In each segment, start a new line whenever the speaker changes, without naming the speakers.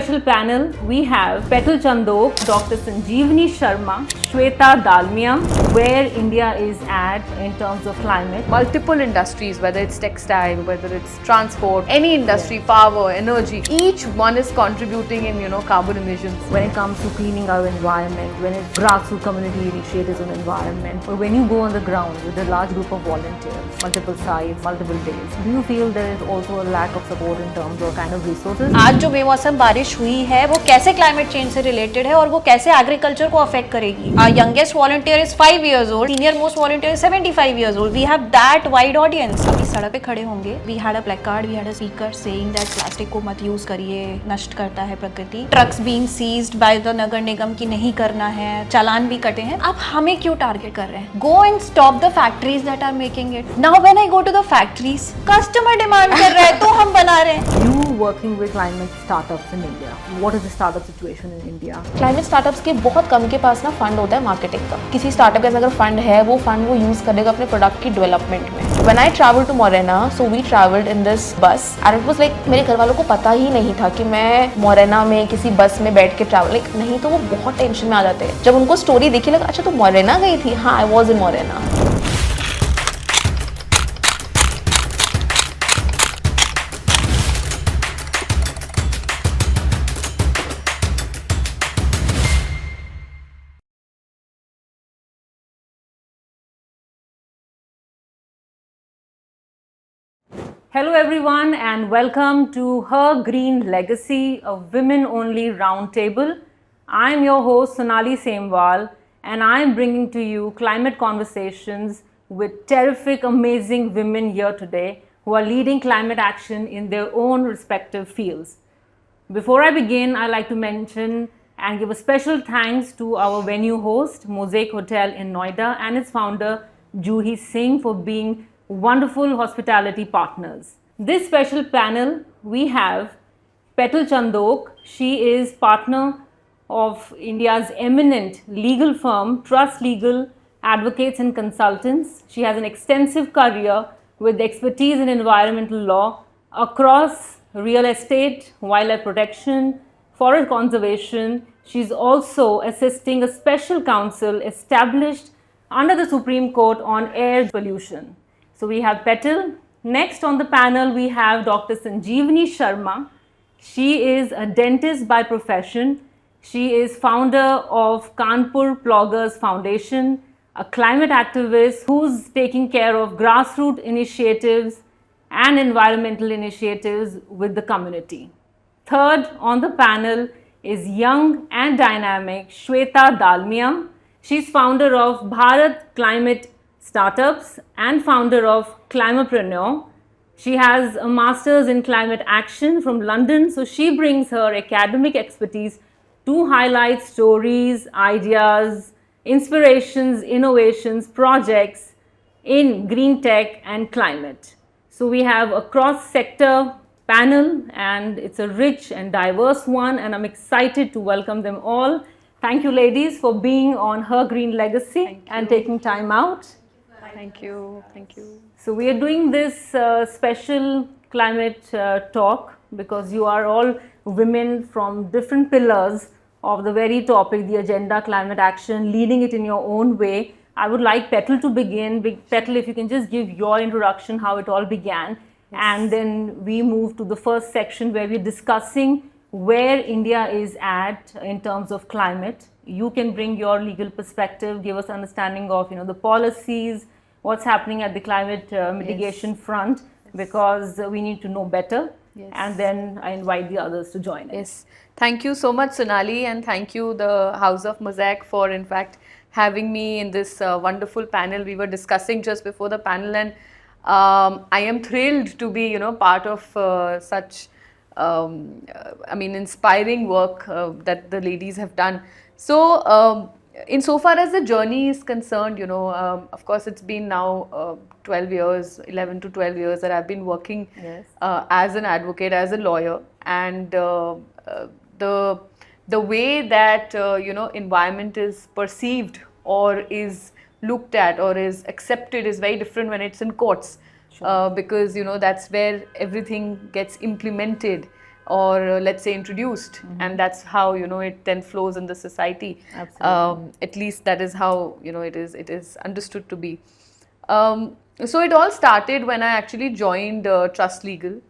special panel, we have Petal Chandok, Dr. Sanjeevani Sharma, Shweta Dalmia, where India is at in terms of climate.
Multiple industries, whether it's textile, whether it's transport, any industry, power, energy, each one is contributing in, carbon emissions.
When it comes to cleaning our environment, when it's grassroots community initiatives on environment, or when you go on the ground with a large group of volunteers, multiple sites, multiple days, do you feel there is also a lack of support in terms of kind of resources?
आज जो बेमौसम बारिश हुई है वो कैसे climate change से related है और वो कैसे एग्रीकल्चर को अफेक्ट करेगी. Our youngest volunteer is 5 years old, senior most volunteer is 75 years old. We have that wide audience. अभी सड़क पे खड़े होंगे. We had a placard, we had a speaker saying that plastic को मत यूज करिए, नष्ट करता है प्रकृति. Trucks being seized by the नगर निगम की नहीं करना है, चालान भी कटे हैं. अब हमें क्यों टारगेट कर रहे हैं? Go and stop the factories that are making it. Now when I go to the factories, customer demand कर रहा है तो हम बना रहे हैं.
You working with climate startups in India, what is the startup situation in India?
Climate startups के बहुत कम के पास ना फंड होता है मार्केटिंग का. किसी स्टार्टअप के पास अगर फंड है वो फंड वो यूज करेगा अपने प्रोडक्ट की डेवलपमेंट में. When I travel to Morena, so we travelled in this bus and it was like मेरे घर वालों को पता ही नहीं था कि मैं मोरेना में किसी बस में बैठ के ट्रैवल लाइक नहीं तो वो बहुत टेंशन में आ जाते हैं. जब उनको स्टोरी देखी लगा अच्छा तो मोरेना गई थी. हाँ, I was in Morena.
Hello everyone and welcome to Her Green Legacy, a women-only roundtable. I'm your host Sonali Semwal and I'm bringing to you climate conversations with terrific, amazing women here today who are leading climate action in their own respective fields. Before I begin, I'd like to mention and give a special thanks to our venue host, Mosaic Hotel in Noida, and its founder, Juhi Singh, for being wonderful hospitality partners. This special panel, we have Petal Chandok. She is partner of India's eminent legal firm, Trust Legal Advocates and Consultants. She has an extensive career with expertise in environmental law across real estate, wildlife protection, forest conservation. She's also assisting a special council established under the Supreme Court on air pollution. So we have Petal. Next on the panel, we have Dr. Sanjeevani Sharma. She is a dentist by profession. She is founder of Kanpur Ploggers Foundation, a climate activist who's taking care of grassroots initiatives and environmental initiatives with the community. Third on the panel is young and dynamic Shweta Dalmia. She's founder of Bharat Climate Startups and founder of Climapreneur. She has a master's in climate action from London, so she brings her academic expertise to highlight stories, ideas, inspirations, innovations, projects in green tech and climate. So we have a cross-sector panel and it's a rich and diverse one, and I'm excited to welcome them all. Thank you ladies for being on Her Green Legacy and taking time out.
Thank you. Thank you.
So we are doing this special climate talk because you are all women from different pillars of the very topic, the agenda, climate action, leading it in your own way. I would like Petal to begin. Petal, if you can just give your introduction, how it all began. Yes. And then we move to the first section where we're discussing where India is at in terms of climate. You can bring your legal perspective, give us understanding of the policies, what's happening at the climate mitigation front, because we need to know better. Yes. And then I invite the others to join in.
Yes. Thank you so much, Sonali, and thank you, the House of Mosaic, for in fact having me in this wonderful panel. We were discussing just before the panel, and I am thrilled to be, part of such, inspiring work that the ladies have done. So, insofar as the journey is concerned, of course, it's been now 12 years, 11 to 12 years that I've been working as an advocate, as a lawyer, and the way that environment is perceived or is looked at or is accepted is very different when it's in courts. Sure. Because that's where everything gets implemented or let's say introduced, and that's how it then flows in the society.
Absolutely.
At least that is how it is understood to be. So it all started when I actually joined Trust Legal,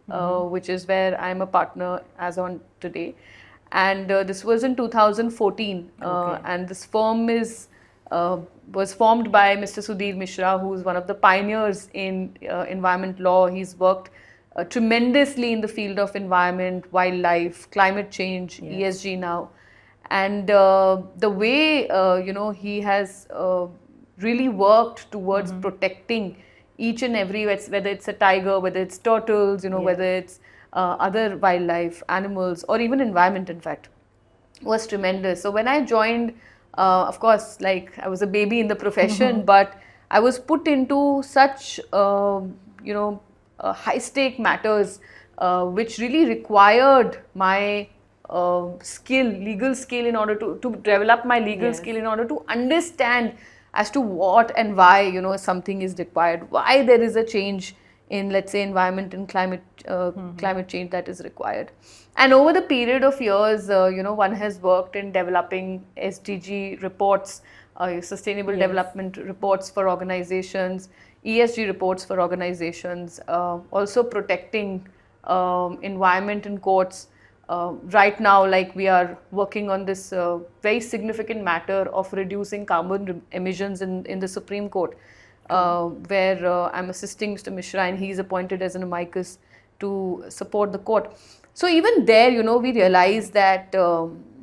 which is where I'm a partner as on today, and this was in 2014, and this firm was formed by Mr. Sudhir Mishra, who is one of the pioneers in environment law. He's worked tremendously in the field of environment, wildlife, climate change, ESG now. And the way, he has really worked towards protecting each and every, whether it's a tiger, whether it's turtles, whether it's other wildlife, animals, or even environment, in fact, was tremendous. So when I joined, of course, like I was a baby in the profession, but I was put into such, high stake matters, which really required my legal skill, in order to develop my legal skill, in order to understand as to what and why, something is required, why there is a change in, let's say, environment and climate change that is required. And over the period of years, one has worked in developing SDG reports, sustainable development reports for organizations, ESG reports for organizations, also protecting environment in courts. Right now, like, we are working on this very significant matter of reducing carbon emissions in the Supreme Court, where I'm assisting Mr. Mishra, and he's appointed as an amicus to support the court. So even there, we realize that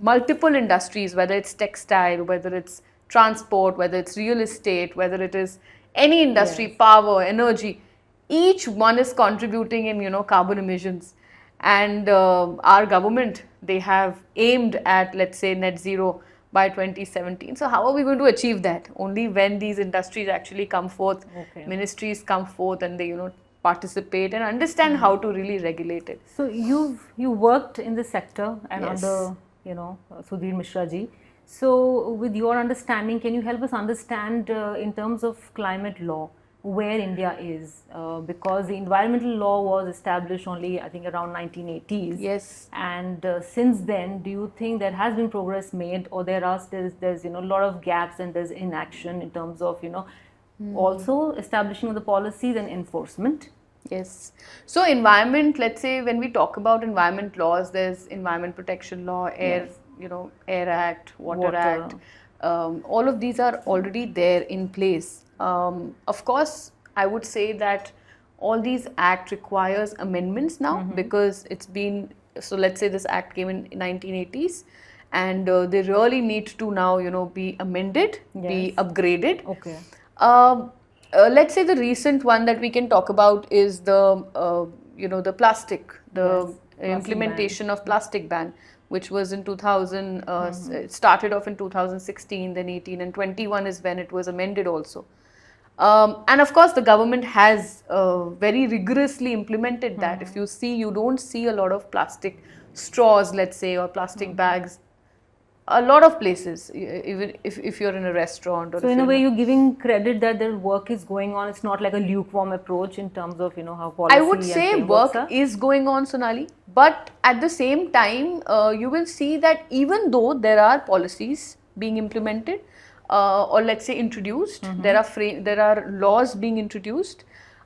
multiple industries, whether it's textile, whether it's transport, whether it's real estate, whether it is any industry, power, energy, each one is contributing in, carbon emissions. And our government, they have aimed at, let's say, net zero by 2017. So how are we going to achieve that? Only when these industries actually come forth, ministries come forth, and they, participate and understand how to really regulate it.
So you worked in this sector and under Sudhir Mishra ji. So with your understanding, can you help us understand in terms of climate law where India is? Because the environmental law was established only, I think, around 1980s.
Yes.
And since then, do you think there has been progress made, or there's a lot of gaps and there's inaction in terms of also establishing of the policies and enforcement?
Yes. So environment, let's say, when we talk about environment laws, there's Environment Protection Law, Air Act, Water Act. All of these are already there in place. Of course, I would say that all these act requires amendments now, because it's been, so let's say this act came in 1980s, and they really need to now, be amended, be upgraded.
Okay.
Let's say the recent one that we can talk about is the, the plastic, implementation of plastic ban, which was in 2000, it started off in 2016, then 18, and 21 is when it was amended also. And of course, the government has very rigorously implemented that. If you see, you don't see a lot of plastic straws, let's say, or plastic bags. A lot of places, even if you're in a restaurant. Or
so in a way, you're giving credit that their work is going on. It's not like a lukewarm approach in terms of, how policy.
I would say work is going on, Sonali. But at the same time, you will see that even though there are policies being implemented, or let's say introduced, there are laws being introduced,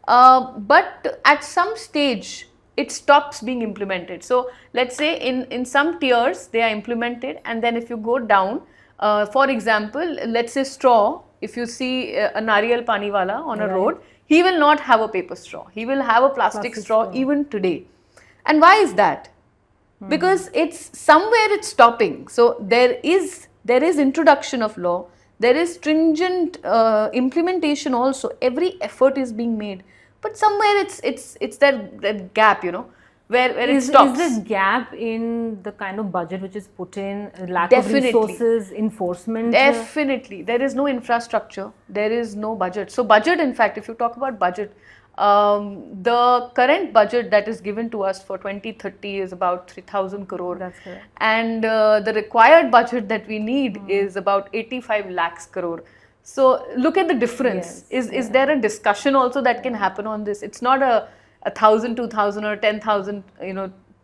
but at some stage it stops being implemented. So let's say in some tiers they are implemented, and then if you go down, for example, let's say straw, if you see a Nariyal Pani Wala on a road, he will not have a paper straw, he will have a plastic straw even today. And why is that? Because it's somewhere it's stopping. So there is introduction of law, there is stringent implementation also, every effort is being made, but somewhere it's that gap, where it stops.
Is this gap in the kind of budget which is put in, lack of resources, enforcement?
Definitely. There is no infrastructure, there is no budget. So budget, in fact, if you talk about budget, the current budget that is given to us for 2030 is about 3,000 crore.
That's correct.
And the required budget that we need is about 85 lakhs crore. So look at the difference. Is there a discussion also that can happen on this? It's not a 1,000, 2,000 or 10,000,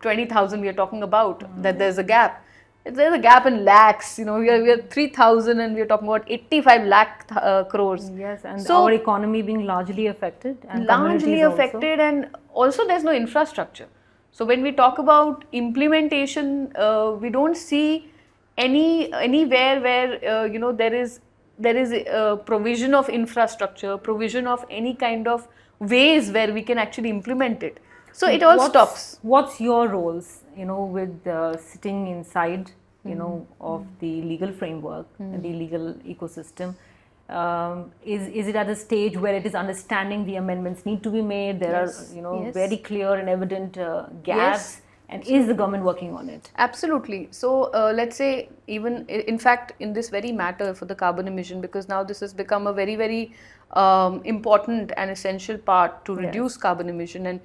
20,000 we are talking about, that there's a gap. There's a gap in lakhs, we are 3,000 and we are talking about 85 lakh crores.
Yes, and
So-
our economy being largely affected. And
Largely
communities also.
affected, and also there's no infrastructure. So when we talk about implementation, we don't see anywhere where there is a provision of infrastructure, provision of any kind of ways where we can actually implement it. So it all stops.
What's your roles, with sitting inside, of the legal framework, the legal ecosystem? Is it at a stage where it is understanding the amendments need to be made? There
Yes.
are,
Yes.
very clear and evident gaps. And is the government working on it?
Absolutely. So let's say even in fact in this very matter for the carbon emission, because now this has become a very, very important and essential part to reduce carbon emission. And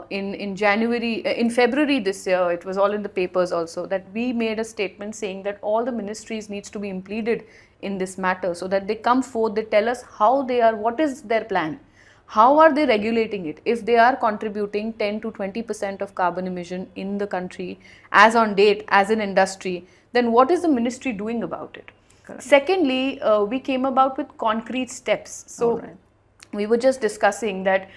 in February this year, it was all in the papers also, that we made a statement saying that all the ministries needs to be implemented in this matter, so that they come forth, they tell us how they are, what is their plan. How are they regulating it? If they are contributing 10 to 20% of carbon emission in the country as on date, as an industry, then what is the ministry doing about it?
Correct.
Secondly, we came about with concrete steps. So
Alright.
we were just discussing that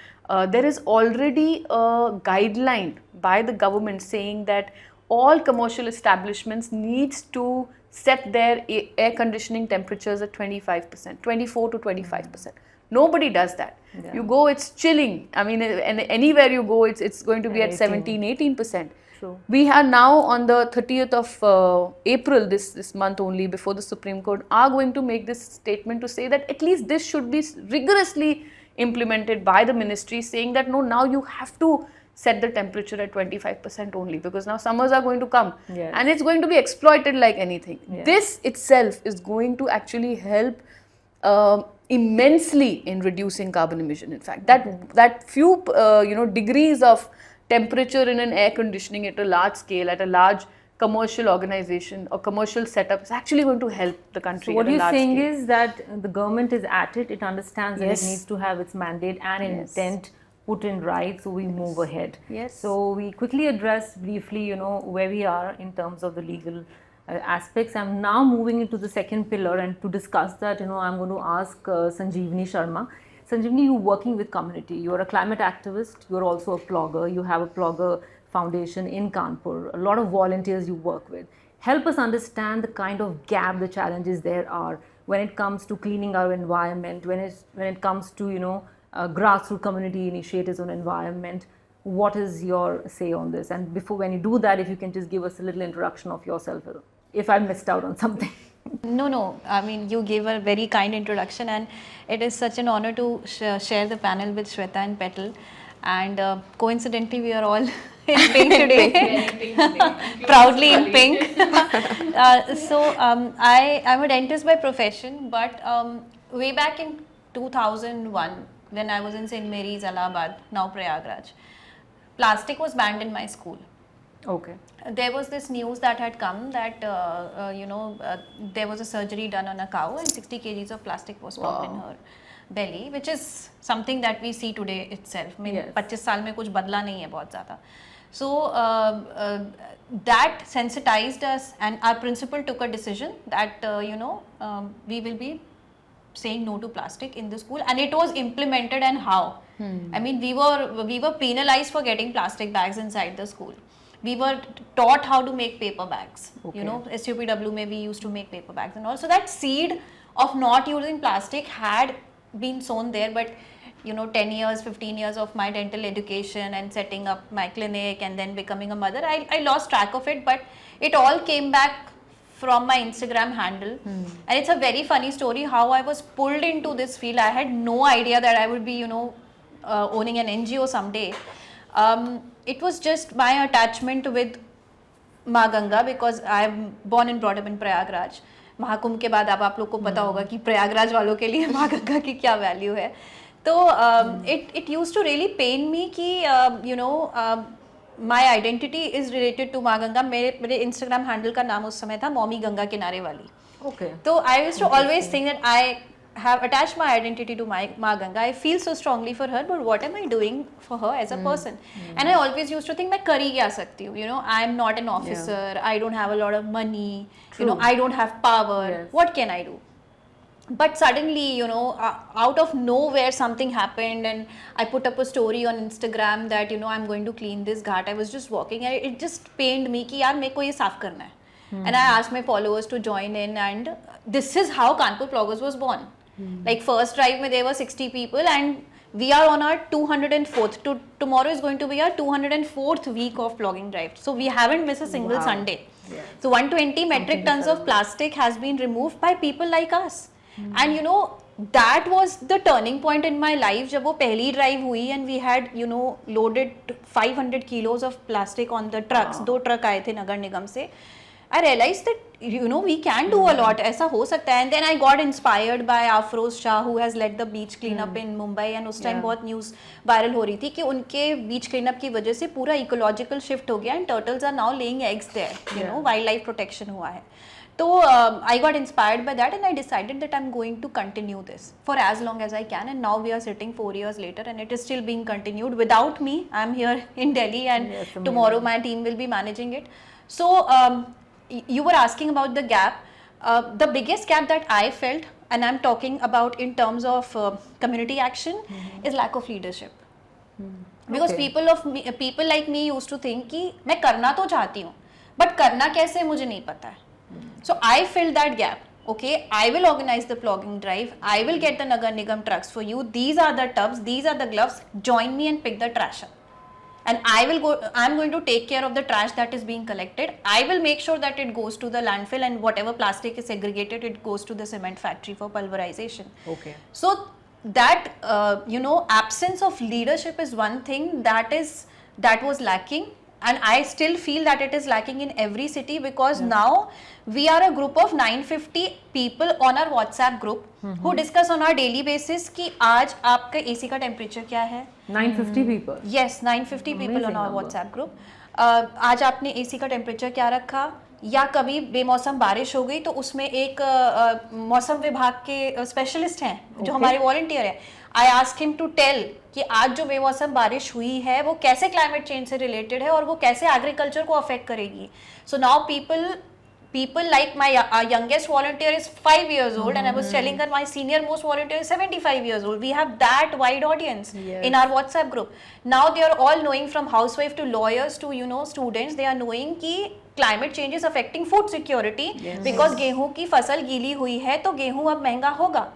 there is already a guideline by the government saying that all commercial establishments needs to set their air conditioning temperatures at 25%, 24 to 25%. Nobody does that.
Yeah.
You go, it's chilling. I mean, and anywhere you go, it's going to be at
18.
17, 18%.
True.
We are now on the 30th of April, this month only, before the Supreme Court are going to make this statement to say that at least this should be rigorously implemented by the ministry, saying that no, now you have to set the temperature at 25% only, because now summers are going to come.
Yes.
And it's going to be exploited like anything.
Yes.
This itself is going to actually help immensely in reducing carbon emission. In fact, that few degrees of temperature in an air conditioning at a large scale, at a large commercial organization or commercial setup, is actually going to help the country.
So what
at a
you're
large
saying
scale.
is that the government is at it. It understands that
Yes.
it needs to have its mandate and
Yes.
intent put in right, so we move ahead.
Yes.
So we quickly address briefly, where we are in terms of the legal aspects. I'm now moving into the second pillar, and to discuss that, I'm going to ask Sanjeevani Sharma. Sanjeevani, you're working with community. You're a climate activist. You're also a blogger. You have a blogger foundation in Kanpur. A lot of volunteers you work with. Help us understand the kind of gap, the challenges there are when it comes to cleaning our environment, when it comes to grassroots community initiatives on environment. What is your say on this? And when you do that, if you can just give us a little introduction of yourself, if I missed out on something.
No. I mean, you gave a very kind introduction, and it is such an honor to share the panel with Shweta and Petal. And coincidentally, we are all in pink today, proudly in pink. I'm a dentist by profession, but way back in 2001, when I was in St. Mary's, Allahabad, now Prayagraj, plastic was banned in my school.
Okay.
There was this news that had come that there was a surgery done on a cow and 60 kgs of plastic was found in her belly, which is something that we see today itself. I mean,
Yes.
25 साल में कुछ बदला नहीं है बहुत ज़्यादा. So that sensitized us, and our principal took a decision that we will be saying no to plastic in the school, and it was implemented. And how? I mean, we were penalized for getting plastic bags inside the school. We were taught how to make paper bags.
Okay.
SUPW mein we used to make paper bags and all. So that seed of not using plastic had been sown there, but 10 years, 15 years of my dental education and setting up my clinic and then becoming a mother, I lost track of it, but it all came back from my Instagram handle. And it's a very funny story how I was pulled into this field. I had no idea that I would be, owning an NGO someday. It was just my attachment with माँ Ganga, because I am born and brought up in Prayagraj. Mahakumbh के बाद अब आप लोग को पता होगा कि प्रयागराज वालों के लिए माँ गंगा की क्या वैल्यू है. तो it used to really pain me कि my identity is related to माँ गंगा. मेरे Instagram handle का नाम उस समय था मॉमी गंगा किनारे वाली.
Okay.
So I used to always think that I have attached my identity to my Ma Ganga. I feel so strongly for her, but what am I doing for her as a person? And I always used to think, मैं कर ही क्या सकती हूँ? You know, I am not an officer. I don't have a lot of money. You know, I don't have power.
Yes.
What can I do? But suddenly, you know, out of nowhere something happened, and I put up a story on Instagram that, you know, I'm going to clean this ghat. I was just walking and it just pained me कि यार मेरे को ये साफ करना है. And I asked my followers to join in, and this is how Kanpur Ploggers was born. Like first drive में there were 60 people, and we are on our 204th. Tomorrow is going to be our 204th week of plogging drive. So we haven't missed a single Sunday. So 120 metric tons of plastic has been removed by people like us. And you know, that was the turning point in my life जब वो पहली drive हुई and we had, you know, loaded 500 kilos of plastic on the trucks. 2 truck आए थे नगर निगम से. I realized that, you know, we can do a lot. ऐसा हो सकता है. And then I got inspired by Afroz Shah, who has led the beach cleanup in Mumbai. And उस time बहुत news viral हो रही थी कि उनके beach cleanup की वजह से पूरा ecological shift हो गया and turtles are now laying eggs there. You know, wildlife protection हुआ है. So I got inspired by that, and I decided that I'm going to continue this for as long as I can. And now we are sitting 4 years later, and it is still being continued without me. I'm here in Delhi, and tomorrow my team will be managing it. So you were asking about the gap. The biggest gap that I felt, and I'm talking about in terms of community action, is lack of leadership. Because people like me used to think कि मैं करना तो चाहती हूँ, but करना कैसे मुझे नहीं पता है. So I filled that gap. Okay, I will organize the plogging drive. I will get the Nagar Nigam trucks for you. These are the tubs. These are the gloves. Join me and pick the trash up. And I'm going to take care of the trash that is being collected. I will make sure that it goes to the landfill, and whatever plastic is segregated, it goes to the cement factory for pulverization.
Okay.
So that, you know, absence of leadership is one thing that was lacking. And I still feel that it is lacking in every city, because now we are a group of 950 people on our WhatsApp group who discuss on our daily basis कि आज आपका AC का temperature क्या है.
950 people.
Yes, 950 people on
Amazing
our
number.
WhatsApp group. आज आपने AC का temperature क्या रखा, या कभी बेमौसम बारिश हो गई तो उसमें एक मौसम विभाग के स्पेशलिस्ट हैं जो हमारे वॉलंटियर हैं. I ask him to tell कि आज जो बेमौसम बारिश हुई है वो कैसे क्लाइमेट चेंज से रिलेटेड है और वो कैसे एग्रीकल्चर को अफेक्ट करेगी. So now people like my youngest volunteer is 5 years old, and I was telling her my senior most volunteer is 75 years old. We have that wide audience in our WhatsApp group. Now they are all knowing, from housewife to lawyers to, you know, students, they are knowing कि climate change is affecting food security, because गेहूं की फसल गीली हुई है तो गेहूं अब महंगा होगा.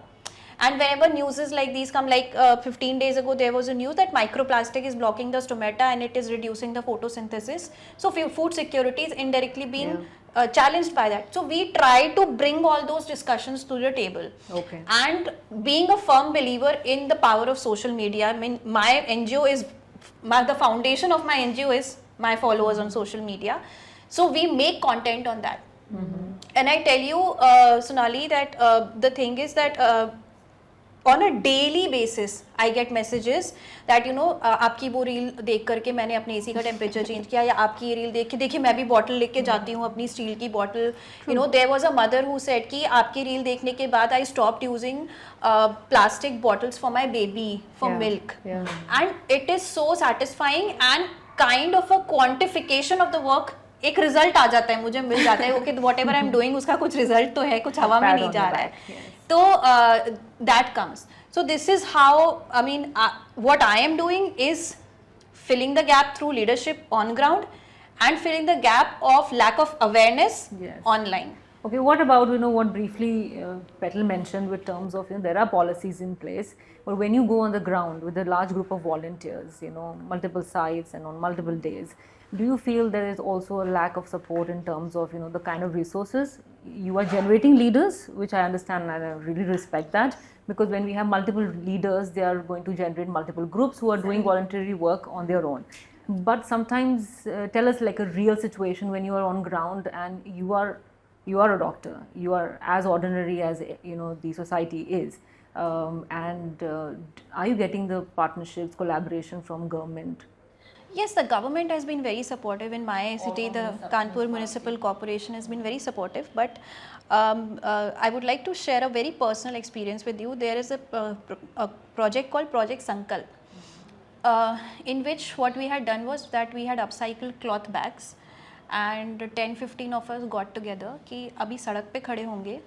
And whenever news is like these come, like 15 days ago there was a news that microplastic is blocking the stomata and it is reducing the photosynthesis. So food security is indirectly being challenged by that. So we try to bring all those discussions to the table.
Okay.
And being a firm believer in the power of social media, I mean, my NGO is, the foundation of my NGO is my followers on social media. So we make content on that. And I tell you, Sonali, that the thing is that on a daily basis I get messages that, you know, आपकी वो reel देख करके मैंने अपने AC का temperature change किया, या आपकी ये रील देख के देखिए मैं भी बॉटल लेके जाती हूँ अपनी स्टील की bottle. You know, there was a mother who said कि आपकी रील देखने के बाद I stopped using plastic bottles for my baby for milk. And it is so satisfying and kind of a quantification of the work. एक result आ जाता है, मुझे मिल जाता है okay whatever I am doing उसका कुछ रिजल्ट तो है, कुछ हवा में नहीं जा रहा है. तो that comes. So this is how, I mean, what I am doing is filling the gap through leadership on ground and filling the gap of lack of awareness online.
Okay, what about, you know, what briefly Petal mentioned with terms of, you know, there are policies in place, but when you go on the ground with a large group of volunteers, you know, multiple sites and on multiple days, do you feel there is also a lack of support in terms of, you know, the kind of resources? You are generating leaders, which I understand and I really respect that, because when we have multiple leaders, they are going to generate multiple groups who are doing voluntary work on their own. But sometimes tell us like a real situation when you are on ground and you are a doctor, you are as ordinary as, you know, the society is, and are you getting the partnerships, collaboration from government?
Yes, the government has been very supportive in my city. The Kanpur Municipal Corporation has been very supportive. But I would like to share a very personal experience with you. There is a project called Project Sankalp, in which what we had done was that we had upcycled cloth bags, and 10-15 of us got together कि अभी सड़क पे खड़े होंगे.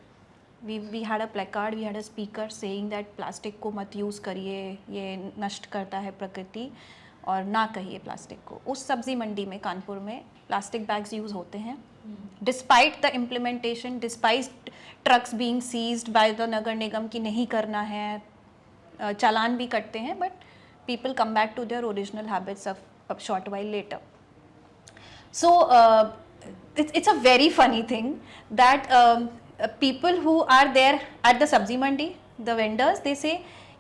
We had a placard, we had a speaker saying that plastic को मत use करिए, ये नष्ट करता है प्रकृति, और ना कहिए प्लास्टिक को. उस सब्जी मंडी में कानपुर में प्लास्टिक बैग्स यूज़ होते हैं. Despite the implementation, despite trucks being seized by the Nagar Nigam कि नहीं करना है, चालान भी कटते हैं, but people come back to their original habits of a short while later. So it's a very funny thing that people who are there at the sabzi mandi, the vendors, they say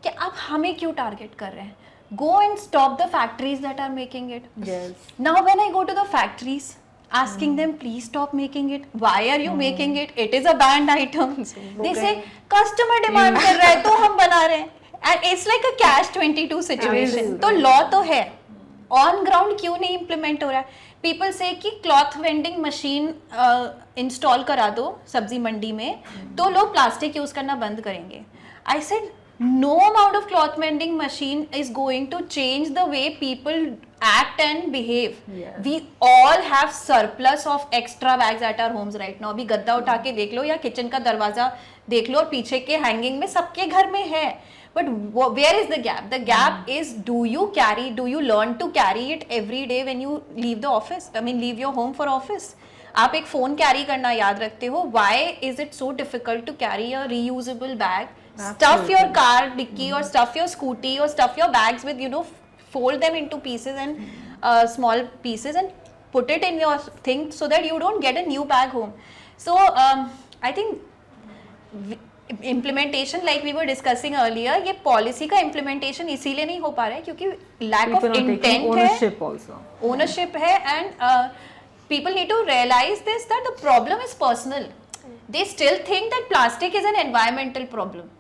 कि आप हमें क्यों target कर रहे हैं? Go and stop the factories that are making it.
Yes.
Now when I go to the factories, asking them please stop making it. Why are you making it? It is a banned item. They say customer demand कर रहा है तो हम बना रहे हैं. And it's like a catch-22 situation. तो law तो है, on ground क्यों नहीं implement हो रहा है? People say कि cloth vending machine install करा दो सब्जी मंडी में, तो लोग प्लास्टिक यूज़ करना बंद करेंगे. I said no amount of cloth vending machine is going to change the way people act and behave.
Yes.
We all have surplus of extra bags at our homes right now. अभी गद्दा उठा के देख लो या kitchen का दरवाजा देख लो और पीछे के हैंगिंग में सबके घर में है. But where is the gap? The gap is, do you learn to carry it every day when you leave the office? I mean, leave your home for office. आप एक phone carry करना याद रखते हो. Why is it so difficult to carry a reusable bag? Stuff your car dicky or stuff your scooty or stuff your bags with, fold them into pieces and small pieces and put it in your thing so that you don't get a new bag home. So I think implementation like we were discussing earlier, ये policy का implementation इसीलिए नहीं हो पा रहा है क्योंकि lack of intent है, ओनरशिप है, and people need to realise this that the problem is personal. They still think that plastic is an environmental problem.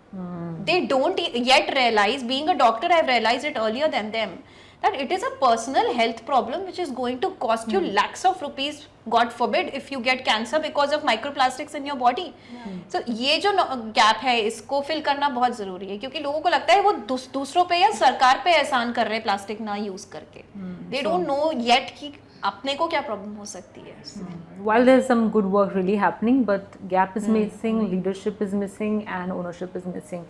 They don't yet realize, being a doctor I've realized it earlier than them, that it is a personal health problem which is going to cost you lakhs of rupees, God forbid, if you get cancer because of microplastics in your body. So ये जो gap है इसको fill करना बहुत ज़रूरी है क्योंकि लोगों को लगता है वो दूसरों पे या सरकार पे एहसान कर रहे हैं प्लास्टिक ना यूज़ करके. They don't know yet कि अपने को क्या प्रॉब्लम हो सकती है.
While there's some good work really happening, but gap is missing, leadership is missing, and ownership is missing.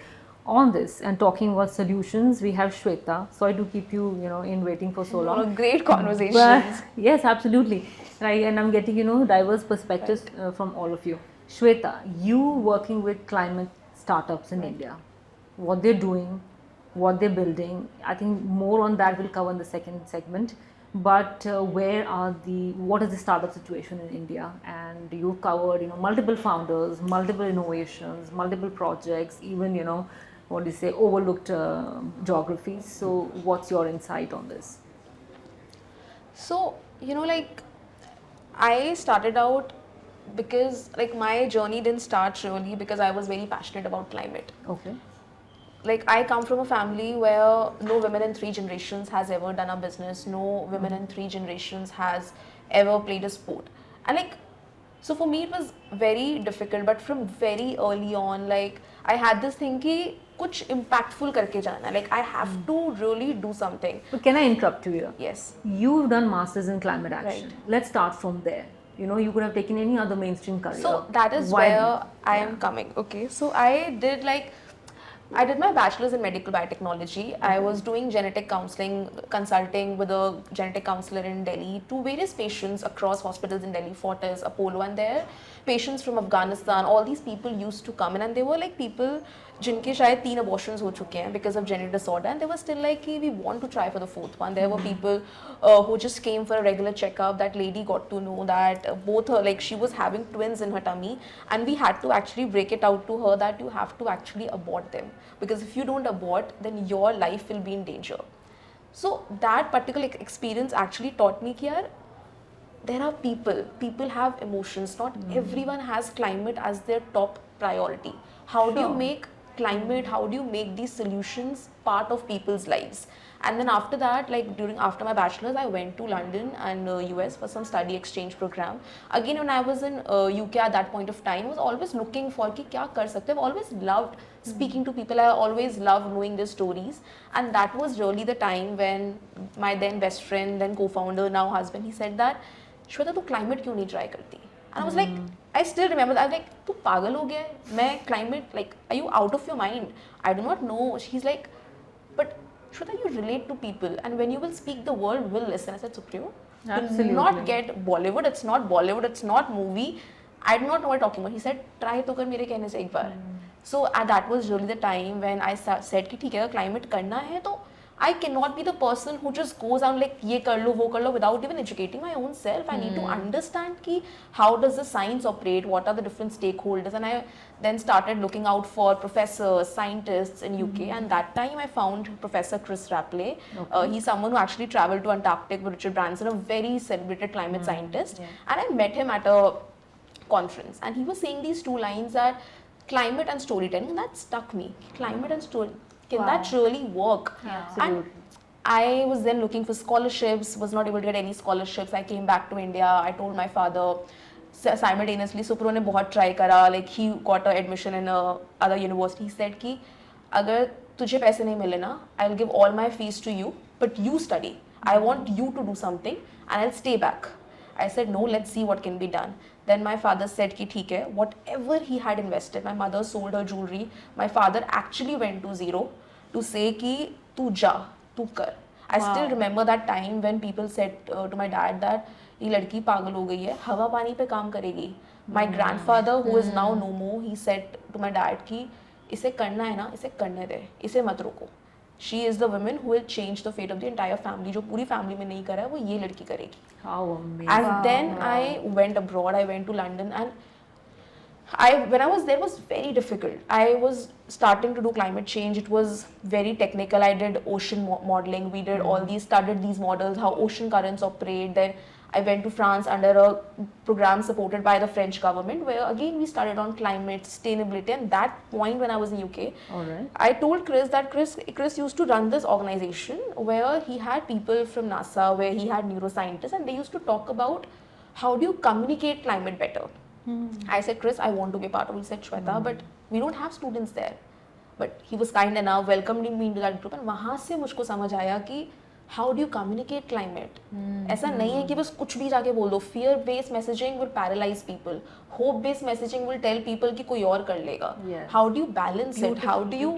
On this and talking about solutions, we have Shweta. Sorry to keep you, in waiting for so long.
Great conversations.
But, yes, absolutely. Right, and I'm getting, diverse perspectives from all of you. Shweta, you working with climate startups in India, what they're doing, what they're building. I think more on that we'll cover in the second segment. But what is the startup situation in India? And you've covered, multiple founders, multiple innovations, multiple projects, even, overlooked geographies. So what's your insight on this?
So, I started out because my journey didn't start really because I was very passionate about climate.
Okay.
I come from a family where no women in 3 generations has ever done a business, no women in 3 generations has ever played a sport. And so for me it was very difficult, but from very early on, I had this thing ki kuch impactful karke jana, I have to really do something.
But can I interrupt you here?
Yes.
You've done masters in climate action.
Right.
Let's start from there. You could have taken any other mainstream career.
So that is where I am coming. Okay, so I did my bachelor's in medical biotechnology. I was doing genetic counseling, consulting with a genetic counselor in Delhi to various patients across hospitals in Delhi, Fortis, Apollo, and there patients from Afghanistan. All these people used to come in, and they were people जिनके शायद 3 abortions हो चुके हैं because of gender disorder, and they were still we want to try for the 4th one. There were people who just came for a regular checkup. That lady got to know that both her, she was having twins in her tummy, and we had to actually break it out to her that you have to actually abort them, because if you don't abort, then your life will be in danger. So that particular experience actually taught me that there are people have emotions. Not everyone has climate as their top priority. How do you make climate, how do you make these solutions part of people's lives? And then after that, like after my bachelor's, I went to London and US for some study exchange program. Again, when I was in UK at that point of time, I was always looking for कि क्या कर सकते हैं. I've always loved speaking to people. I always loved knowing their stories, and that was really the time when my then best friend, then co-founder, now husband, he said that, Shweta, तू climate क्यों नहीं try करती? And I was like, I still remember that. I was like, तू पागल हो गया है? मैं climate, like, are you out of your mind? I do not know. He's like, but Shweta, you relate to people, and when you will speak, the world will listen. I said, Supriyo,
Absolutely.
do not get Bollywood. It's not Bollywood. It's not movie. I do not know what you're talking about. He said, try तो कर मेरे कहने से एक बार. So that was really the time when I said कि ठीक है, अगर climate करना है तो I cannot be the person who just goes out like ये कर लो वो कर लो without even educating my own self. I need to understand कि how does the science operate, what are the different stakeholders, and I then started looking out for professors, scientists in UK, and that time I found Professor Chris Rapley. He's someone who actually traveled to Antarctic with Richard Branson, a very celebrated climate scientist, and I met him at a conference, and he was saying these two lines that climate and storytelling, and that stuck me. Climate and story, can that really work? And I was then looking for scholarships, was not able to get any scholarships. I came back to India. I told my father simultaneously. Supro ने बहुत try करा. Like he got an admission in a other university. He said कि अगर तुझे पैसे नहीं मिले ना, I'll give all my fees to you, but you study. I want you to do something, and I'll stay back. I said no, let's see what can be done. Then my father said कि ठीक है, whatever he had invested, my mother sold her jewelry. My father actually went to zero to say कि तू जा, तू कर. I still remember that time when people said to my dad that ये लड़की पागल हो गई है, हवा पानी पे काम करेगी. My grandfather, who is now no more, he said to my dad कि इसे करना है ना, इसे करने दे, इसे मत रोको. She is the woman who will change the fate of the entire family. जो पूरी family में नहीं करा है, वो ये लड़की करेगी.
How amazing.
And then I went abroad. I went to London, and when I was there, it was very difficult. I was starting to do climate change. It was very technical. I did ocean modeling. We did all these, studied these models, how ocean currents operate. Then I went to France under a program supported by the French government, where again we studied on climate, sustainability. And that point when I was in UK,
Alright.
I told Chris that Chris used to run this organization where he had people from NASA, where he had neuroscientists, and they used to talk about how do you communicate climate better. I said, Chris, I want to be a part of it. He said, Shweta, but we don't have students there. But he was kind enough, welcomed me into that group, and वहाँ से मुझको समझ आया कि how do you communicate climate? ऐसा नहीं है कि बस कुछ भी जाके बोल दो. Fear based messaging will paralyze people. Hope based messaging will tell people कि कोई और कर लेगा.
Yes.
How do you balance it? How do you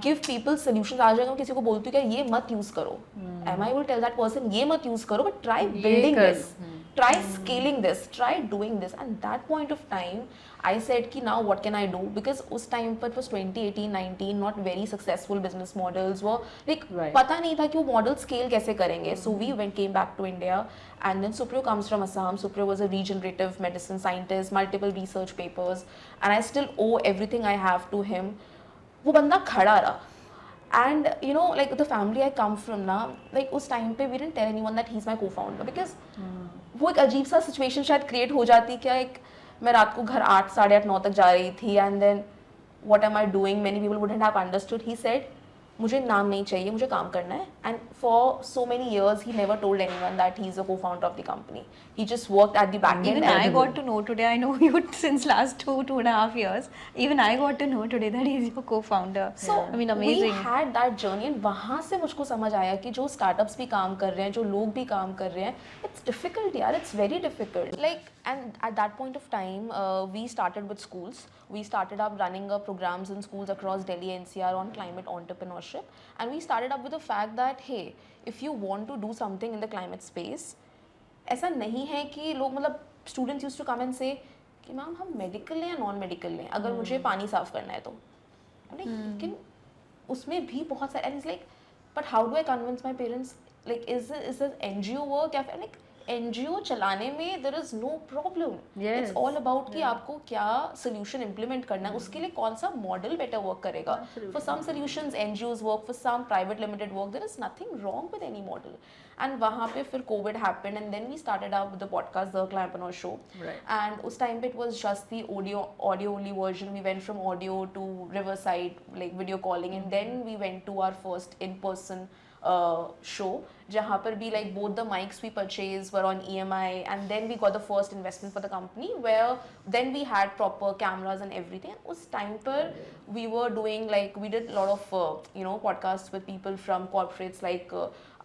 give people solutions? आज अगर मैं किसी को बोलती हूँ कि ये मत use करो, am I will tell that person ये मत use करो, but try building
कर.
this. Try scaling this, try doing this. And that point of time, I said कि now what can I do? Because उस time पर it was 2018-19, not very successful business models were like
Right.
पता नहीं था कि वो model scale कैसे करेंगे. So we came back to India, and then Supriyo comes from Assam. Supriyo was a regenerative medicine scientist, multiple research papers, and I still owe everything I have to him. वो बंदा खड़ा रहा. And you know, like the family I come from ना, like उस time पे we didn't tell anyone that he's my co-founder, because वो एक अजीब सा situation शायद create हो जाती. क्या एक मैं रात को घर 8, साढ़े 8, 9 तक जा रही थी, and then what am I doing? Many people wouldn't have understood. He said, मुझे नाम नहीं चाहिए, मुझे काम करना है. And for so many years, he never told anyone that he's a co-founder of the company. He just worked at the back end.
Even I got to know today, I know you since last 2.5 years. Even I got to know today that he's your co-founder.
So
I mean, amazing.
we had that journey, and वहाँ से मुझको समझ आया कि जो startups भी काम कर रहे हैं, जो लोग भी काम कर रहे हैं, it's difficult यार, it's very difficult. Like, and at that point of time, we started with schools. We started up running programs in schools across Delhi NCR on climate entrepreneurship, and we started up with the fact that hey, if you want to do something in the climate space, ऐसा नहीं है कि लोग मतलब students used to come and say कि ma'am हम medical लें या non medical लें, अगर मुझे पानी साफ करना है तो. लेकिन उसमें भी बहुत सारे, and it's like, but how do I convince my parents? Like, is this NGO work? या फिर like NGO चलाने में there is no problem.
Yes.
It's all about कि आपको क्या solution implement करना है, उसके लिए कौन सा model better work करेगा. For some solutions NGOs work, for some private limited work. There is nothing wrong with any model. And वहाँ पे फिर COVID happened, and then we started out with the podcast, The Climpreneur Show.
Right.
And उस time पे it was just the audio only version. We went from audio to Riverside, like video calling, and then we went to our first in-person show जहाँ पर भी like both the mics we purchased were on EMI, and then we got the first investment for the company where then we had proper cameras and everything. उस time पर we were doing like we did a lot of podcasts with people from corporates like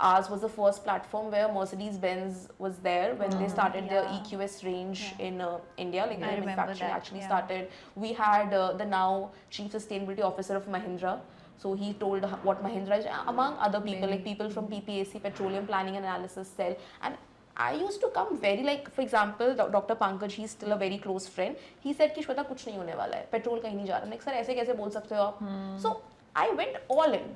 ours was the first platform where Mercedes-Benz was there when they started their EQS range in India, like their
remember
manufacturing
that,
actually
yeah.
started. We had the now Chief Sustainability Officer of Mahindra. So he told what Mahindra is, among other people, like people from PPAC, Petroleum Planning and Analysis Cell. And I used to come very like, for example, Dr. Pankaj, he's still a very close friend. He said कि श्वेता कुछ नहीं होने वाला है, petrol कहीं नहीं जा रहा. Like सर ऐसे कैसे बोल सकते हो आप? So I went all in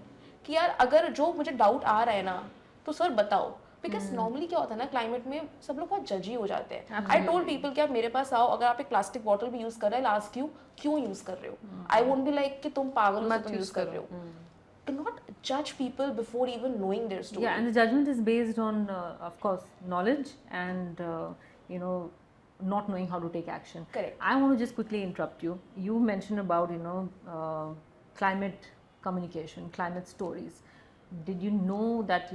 कि यार अगर जो मुझे डाउट आ रहा है ना, तो सर बताओ. बिकॉज नॉर्मली क्या होता है ना, क्लाइमेट में सब लोग बहुत जजी हो जाते हैं. आई टोल्ड पीपल कि आप मेरे पास आओ, अगर आप एक प्लास्टिक बॉटल भी यूज कर रहे हैं, लास्ट क्यों यूज कर रहे हो. आई वोंट बी लाइक कि तुम पागल हो, तुम यूज कर रहे हो. Do not judge people before even knowing their story.
Yeah, and the judgment is based on, of course, knowledge and not knowing how to take action.
Correct.
I want to just quickly interrupt you. You mentioned about climate communication, climate stories. Did you know that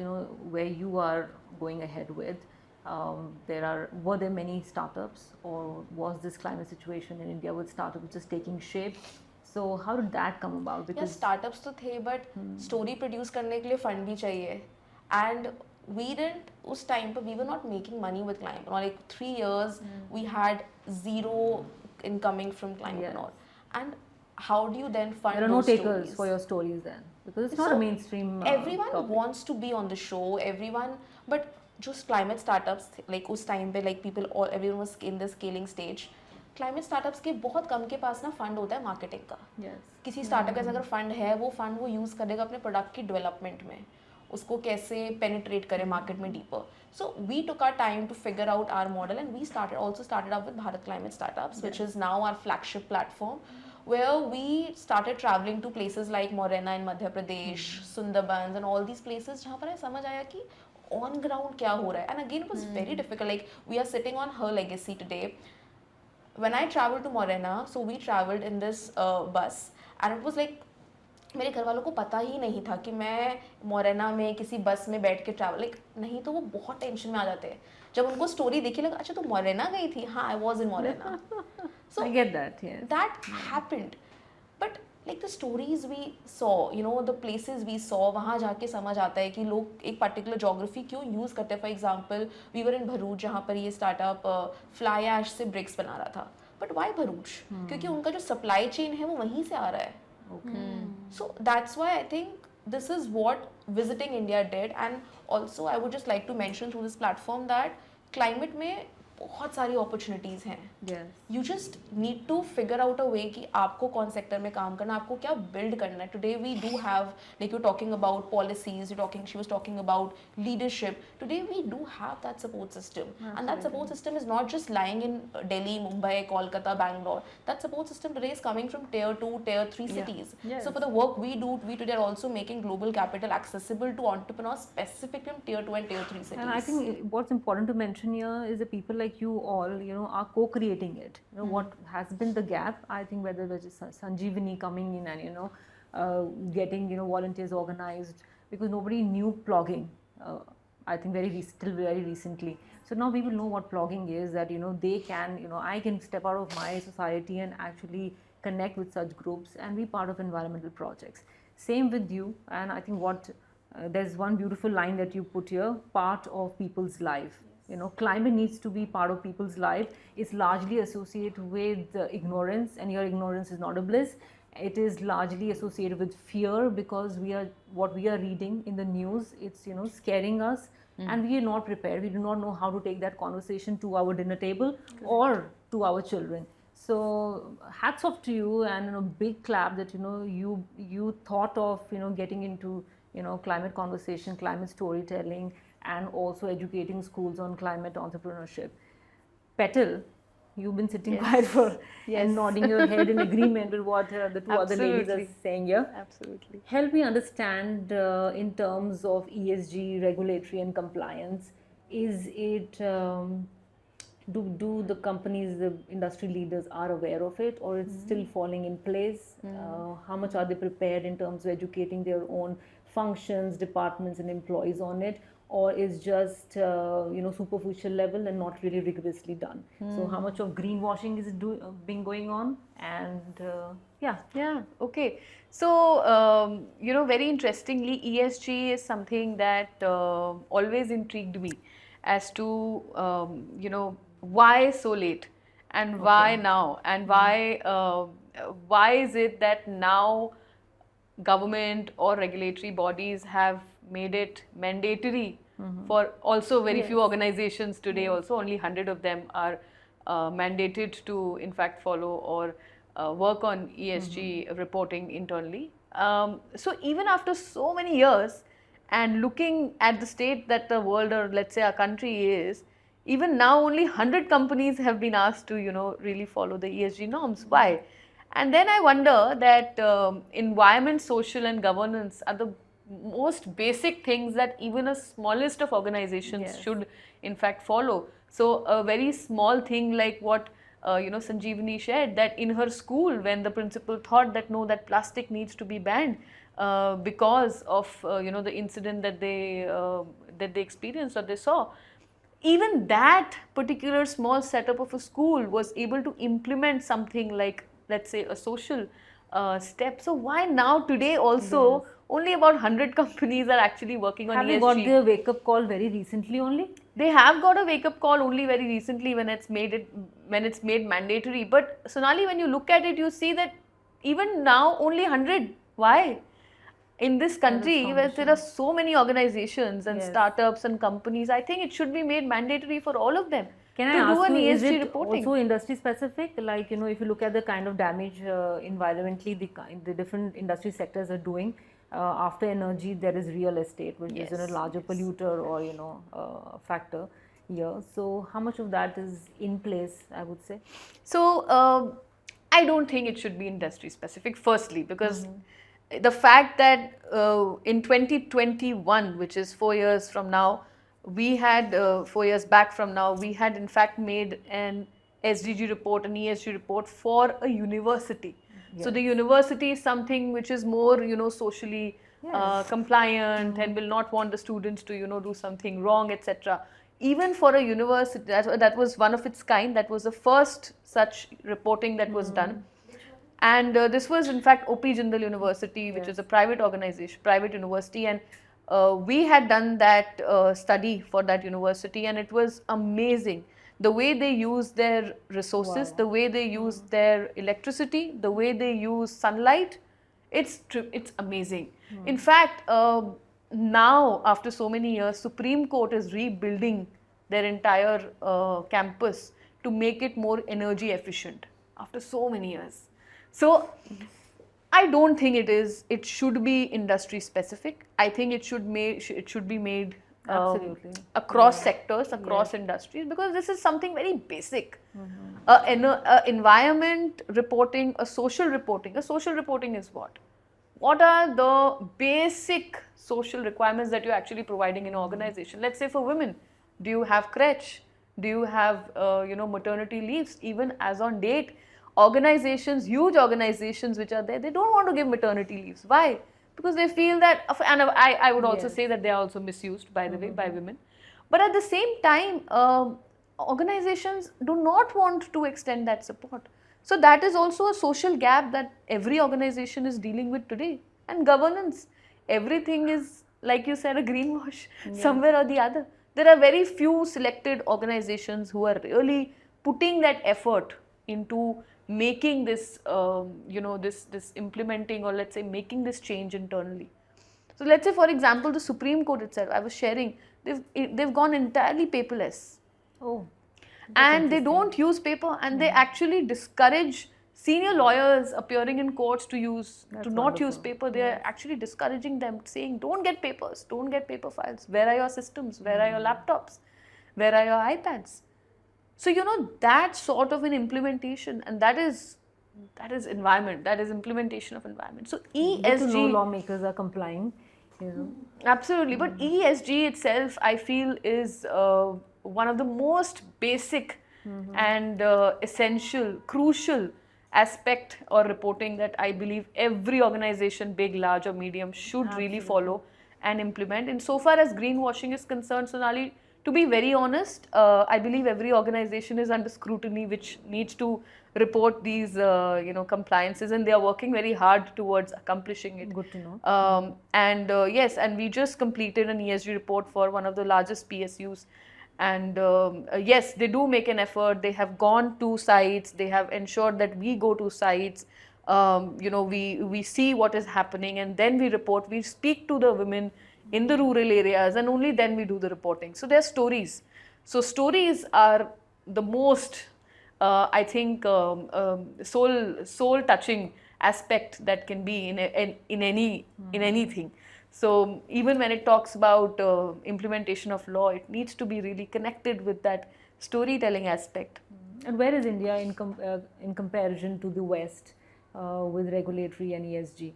where you are going ahead with? Were there many startups, or was this climate situation in India with startups just taking shape? So how did that come about?
Yeah, startups तो थे, but story produce करने के लिए fund भी चाहिए. And we didn't, उस time पर we were not making money with climate. Like 3 years we had zero incoming from climate and all. And how do you then fund
there are no
those
takers
stories?
for your stories then, because it's not
So,
a mainstream
everyone
topic.
wants to be on the show, everyone, but just climate startups like उस time पे like people all everyone was in the scaling stage. Climate startups के बहुत कम के पास ना fund होता है marketing का. किसी स्टार्टअप का अगर फंड है, वो फंड वो यूज़ करेगा अपने प्रोडक्ट की डेवलपमेंट में, उसको कैसे पेनिट्रेट करे मार्केट में deeper. So we took our time to figure out our model, and we started out with Bharat Climate Startups, which is now our flagship platform, where we started traveling to places like Morena in Madhya Pradesh, Sundarbans and all these places, जहाँ पर समझ आया कि on ground क्या हो रहा है. And again it was very difficult. Like we are sitting on her legacy today. When I traveled to Morena, so we traveled in this bus, and it was like मेरे घर वालों को पता ही नहीं था कि मैं मोरेना में किसी बस में बैठ के ट्रैवल, लाइक नहीं तो वो बहुत टेंशन में आ जाते हैं. जब उनको स्टोरी देखी लगा, अच्छा तो मोरेना गई थी, हाँ I was in Morena.
I get that, yes.
That happened, but like the stories we saw, the places we saw, वहाँ जाके समझ आता है कि लोग एक पर्टिकुलर जोग्राफी क्यों यूज़ करते हैं. फॉर एग्जाम्पल वी वर इन भरूच, जहाँ पर ये स्टार्टअप फ्लाई ऐश से ब्रिक्स बना रहा था. But why Bharuch? क्योंकि उनका जो सप्लाई चेन है वो वहीं से आ रहा है. So that's why I think this is what Visiting India did. And also I would just like to mention through this platform that climate में बहुत सारी opportunities हैं.
Yes.
You just need to figure out a way कि आपको कौन sector में काम करना, आपको क्या build करना है. Today we do have, like you're talking about policies, she was talking about leadership. Today we do have that support system. Absolutely. And that support system is not just lying in Delhi, Mumbai, Kolkata, Bangalore. That support system today is coming from tier 2, tier 3 cities.
Yes.
So for the work we do, we today are also making global capital accessible to entrepreneurs specific from tier 2 and tier 3 cities.
And I think what's important to mention here is the people like you all, are co-creating it. What has been the gap, I think, whether it is Sanjeevani coming in and, getting, volunteers organized, because nobody knew blogging. I think still very recently. So now people know what blogging is, that, they can, I can step out of my society and actually connect with such groups and be part of environmental projects. Same with you. And I think there's one beautiful line that you put here, part of people's life. Climate needs to be part of people's life. It's largely associated with ignorance, and your ignorance is not a bliss. It is largely associated with fear, because what we are reading in the news, it's scaring us, and we are not prepared. We do not know how to take that conversation to our dinner table or to our children. So hats off to you, and a big clap that you thought of getting into climate conversation, climate storytelling, and also educating schools on climate entrepreneurship. Petal, you've been sitting quiet for and nodding your head in agreement with what the two other ladies are saying here.
Absolutely.
Help me understand in terms of ESG, regulatory and compliance. Is it, do the companies, the industry leaders are aware of it, or it's still falling in place? How much are they prepared in terms of educating their own functions, departments, and employees on it, or is just superficial level and not really rigorously done. So how much of greenwashing is being going on, and yeah.
Yeah, okay. So, very interestingly, ESG is something that always intrigued me as to, why so late and why now, and why is it that now government or regulatory bodies have made it mandatory for also very few organizations today. Also only 100 of them are mandated to in fact follow or work on ESG reporting internally. So even after so many years and looking at the state that the world, or let's say our country is, even now only 100 companies have been asked to really follow the ESG norms. Why? And then I wonder that environment, social and governance are the most basic things that even a smallest of organizations should in fact follow. So a very small thing like what Sanjeevani shared, that in her school when the principal thought that no, that plastic needs to be banned because of the incident that they experienced or they saw, even that particular small setup of a school was able to implement something like, let's say, a social step. So why now today also only about 100 companies are actually working on ESG?
Have they got their wake-up call very recently only?
They have got a wake-up call only very recently when it's made mandatory. But Sonali, when you look at it, you see that even now only 100. Why? In this country where there are so many organizations and startups and companies, I think it should be made mandatory for all of them.
Can I ask you, is it also industry specific? Like, if you look at the kind of damage environmentally the different industry sectors are doing, after energy there is real estate, which is a larger polluter or factor here. So how much of that is in place, I would say?
So I don't think it should be industry specific, firstly, because the fact that in 2021, which is 4 years from now, we had 4 years back from now, we had in fact made an SDG report, an ESG report for a university. So the university is something which is more, socially compliant and will not want the students to, do something wrong, etc. Even for a university, that was one of its kind. That was the first such reporting that was done. And this was in fact OP Jindal University, which is a private organization, private university, and we had done that study for that university, and it was amazing. The way they use their resources, the way they use their electricity, the way they use sunlight, it's amazing. In fact, now after so many years, Supreme Court is rebuilding their entire campus to make it more energy efficient after so many years. So I don't think it should be industry specific. I think it should be made across sectors, across industries, because this is something very basic. Environment reporting, a social reporting is what? What are the basic social requirements that you're actually providing in an organization? Let's say for women, do you have crèche? Do you have maternity leaves? Even as on date, organizations, huge organizations which are there, they don't want to give maternity leaves. Why? Because they feel that, and I would also say that they are also misused, by the way, by women. But at the same time, organizations do not want to extend that support. So that is also a social gap that every organization is dealing with today. And governance, everything is, like you said, a greenwash somewhere or the other. There are very few selected organizations who are really putting that effort into making this, this implementing, or let's say making this change internally. So let's say, for example, the Supreme Court itself, I was sharing, they've gone entirely paperless.
Oh.
And they don't use paper, and they actually discourage senior lawyers appearing in courts to not use paper. They are actually discouraging them, saying, don't get papers, don't get paper files. Where are your systems? Where are your laptops? Where are your iPads? So, that sort of an implementation, and that is environment, that is implementation of environment. So ESG,
no lawmakers are complying.
Absolutely, but ESG itself, I feel, is one of the most basic and essential, crucial aspect or reporting that I believe every organization, big, large, or medium, should really follow and implement. Insofar as greenwashing is concerned, Sonali, to be very honest, I believe every organization is under scrutiny which needs to report these, compliances, and they are working very hard towards accomplishing it.
Good to know.
Yes, and we just completed an ESG report for one of the largest PSUs. And yes, they do make an effort. They have gone to sites. They have ensured that we go to sites. We see what is happening, and then we report. We speak to the women in the rural areas, and only then we do the reporting. So there are stories. So stories are the most, I think, soul touching aspect that can be in anything. So even when it talks about implementation of law, it needs to be really connected with that storytelling aspect.
And where is India in comparison to the West with regulatory and ESG?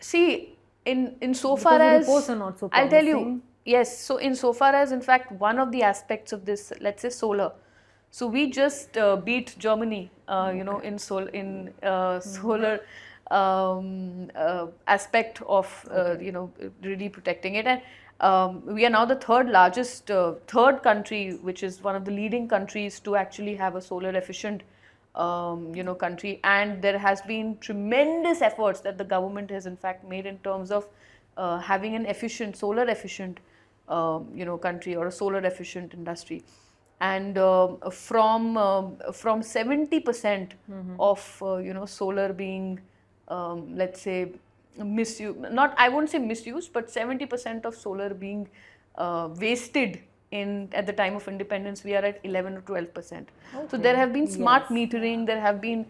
See, in so far
Because the
as
reports are not so
I'll tell you,
promising.
yes. So in so far as, in fact, one of the aspects of this, let's say solar. So we just beat Germany, in solar aspect of really protecting it, and we are now the third country, which is one of the leading countries to actually have a solar efficient country. And there has been tremendous efforts that the government has in fact made in terms of having an efficient, solar efficient country, or a solar efficient industry. And from 70% of solar being let's say misused, not, I won't say misused, but 70% of solar being wasted at the time of independence, we are at 11 or 12%. So there have been smart metering, there have been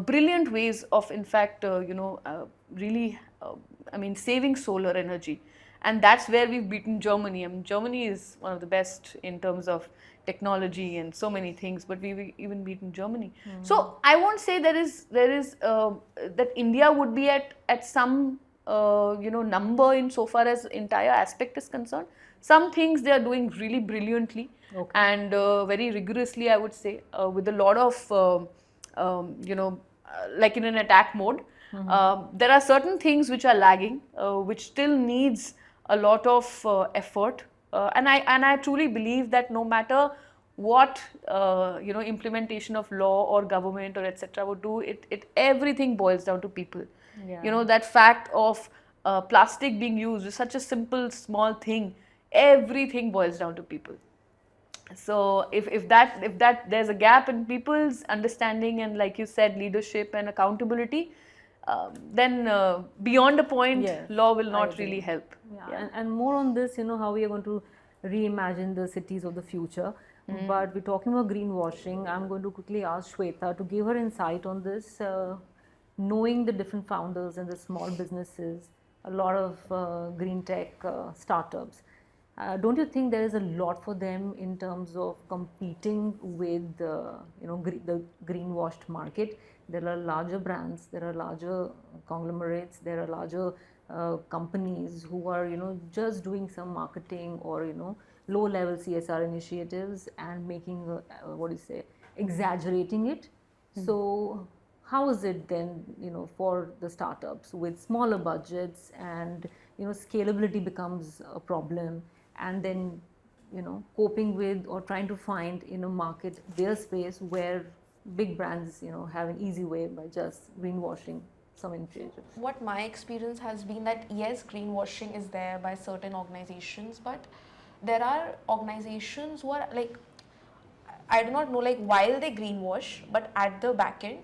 brilliant ways of, in fact, really, saving solar energy. And that's where we've beaten Germany. I mean, Germany is one of the best in terms of technology and so many things, but we've even beaten Germany. So I won't say there is that India would be at some number in so far as entire aspect is concerned. Some things they are doing really brilliantly and very rigorously, I would say, with a lot of like in an attack mode. There are certain things which are lagging, which still needs a lot of effort. And I truly believe that no matter what implementation of law or government or etc. would do, it everything boils down to people. That fact of plastic being used is such a simple small thing. Everything boils down to people. So if that there's a gap in people's understanding and, like you said, leadership and accountability, then beyond a point, law will not really help.
And more on this, how we are going to reimagine the cities of the future. But we're talking about greenwashing. I'm going to quickly ask Shweta to give her insight on this, knowing the different founders and the small businesses, a lot of green tech startups. Don't you think there is a lot for them in terms of competing with the greenwashed market? There are larger brands, there are larger conglomerates, there are larger companies who are just doing some marketing or low level CSR initiatives and making exaggerating it. So how is it then for the startups with smaller budgets and scalability becomes a problem, and then coping with or trying to find market their space where big brands have an easy way by just greenwashing some initiatives?
What my experience has been that yes, greenwashing is there by certain organizations, but there are organizations who are like, I do not know, like while they greenwash, but at the back end,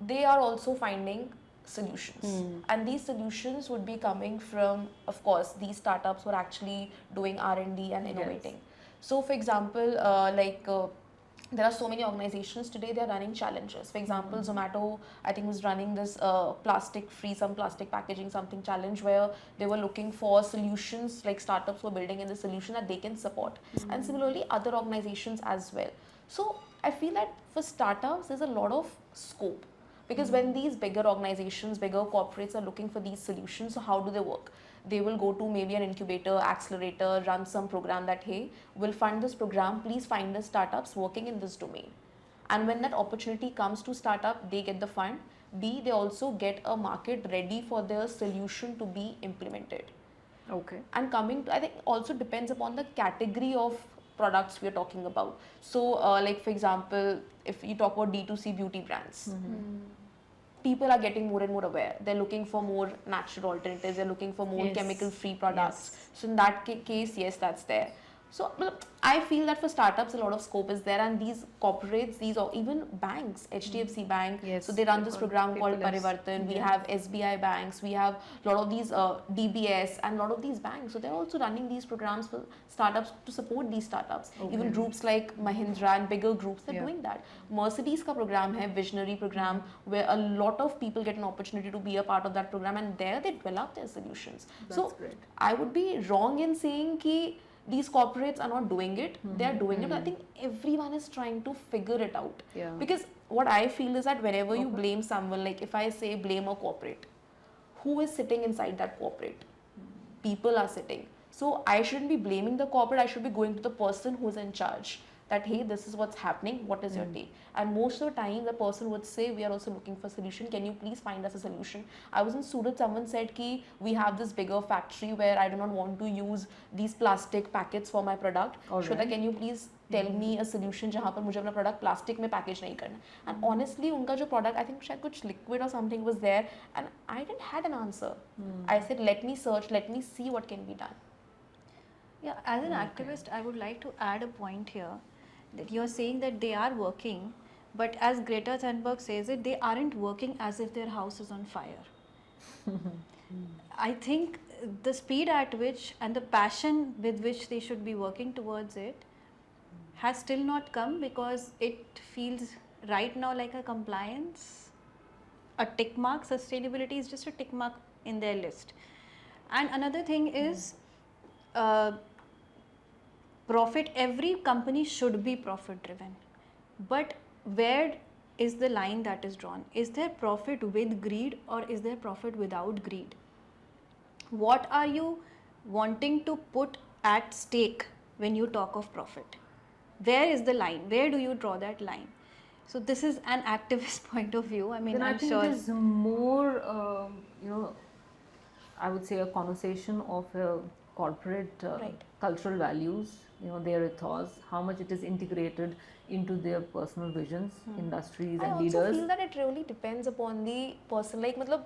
they are also finding solutions. And these solutions would be coming from, of course, these startups who are actually doing R&D and innovating. So for example, there are so many organizations today, they are running challenges. For example, Zomato, I think, was running this plastic-free, some plastic packaging, something challenge where they were looking for solutions, like startups were building in the solution that they can support. And similarly, other organizations as well. So I feel that for startups, there's a lot of scope. Because when these bigger organizations, bigger corporates are looking for these solutions, so how do they work? They will go to maybe an incubator, accelerator, run some program that, hey, we'll fund this program, please find the startups working in this domain. And when that opportunity comes to startup, they get the fund. B, they also get a market ready for their solution to be implemented.
Okay.
And coming to, I think also depends upon the category of products we are talking about. So like for example, if you talk about D2C beauty brands, people are getting more and more aware. They're looking for more natural alternatives. They're looking for more
Yes.
chemical-free products.
Yes.
So in that case, yes, that's there. So well, I feel that for startups, a lot of scope is there, and these corporates, these or even banks, HDFC Bank.
Yes,
So they run
they
this
call
program called
paperless.
Parivartan. We have SBI banks. We have a lot of these DBS and a lot of these banks. So they're also running these programs for startups to support these startups. Even groups like Mahindra and bigger groups, they're
Yeah.
doing that. Mercedes ka program hai, Visionary program, where a lot of people get an opportunity to be a part of that program, and there they develop their solutions. So
great.
I would be wrong in saying ki these corporates are not doing it. They are doing it, but I think everyone is trying to figure it out.
Yeah.
Because what I feel is that whenever you blame someone, like if I say blame a corporate, who is sitting inside that corporate? People are sitting. So I shouldn't be blaming the corporate. I should be going to the person who's in charge. That hey, this is what's happening. What is your take? And most of the time, the person would say, "We are also looking for a solution. Can you please find us a solution?" I was in Surat. Someone said, "Ki we have this bigger factory where I do not want to use these plastic packets for my product. Shweta, can you please tell me a solution जहाँ पर मुझे अपना product plastic में package नहीं करना?" And honestly, उनका जो product, I think शायद कुछ liquid or something was there, and I didn't had an answer. I said, "Let me search. Let me see what can be done."
Yeah, as an activist, I would like to add a point here that you're saying that they are working, but as Greta Thunberg says it, they aren't working as if their house is on fire. I think the speed at which and the passion with which they should be working towards it has still not come, because it feels right now like a compliance, a tick mark. Sustainability is just a tick mark in their list. And another thing is profit. Every company should be profit driven, but where is the line that is drawn? Is there profit with greed, or is there profit without greed? What are you wanting to put at stake when you talk of profit? Where is the line? Where do you draw that line? So this is an activist point of view. I mean,
Then I
I'm
think
sure
it is more, I would say a conversation of corporate
Right.
cultural values, their ethos, how much it is integrated into their personal visions, industries
I
and
also
leaders.
feel that it really depends upon the person. Like, matlab,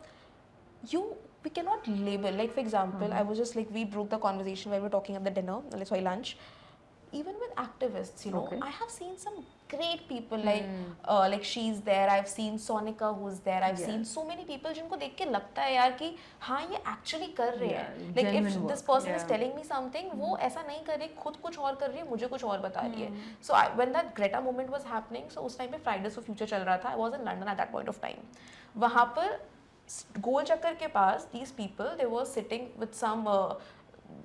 we cannot label. Like, for example, I was just like, we broke the conversation where we were talking at the dinner, sorry, lunch. Even with activists,
Okay.
I have seen some great people like she's there. I've seen Sonika who's there. I've seen so many people जिनको देख के लगता है यार कि हाँ ये actually कर रहे हैं. Like if
genuine
this
work.
person is telling me something, वो ऐसा नहीं कर रही, खुद कुछ और कर रही है, मुझे कुछ और बता रही है. So when that Greta movement was happening, so उस time पे Fridays for Future चल रहा था. I was in London at that point of time. वहाँ पर गोल चक्कर के पास these people they were sitting with some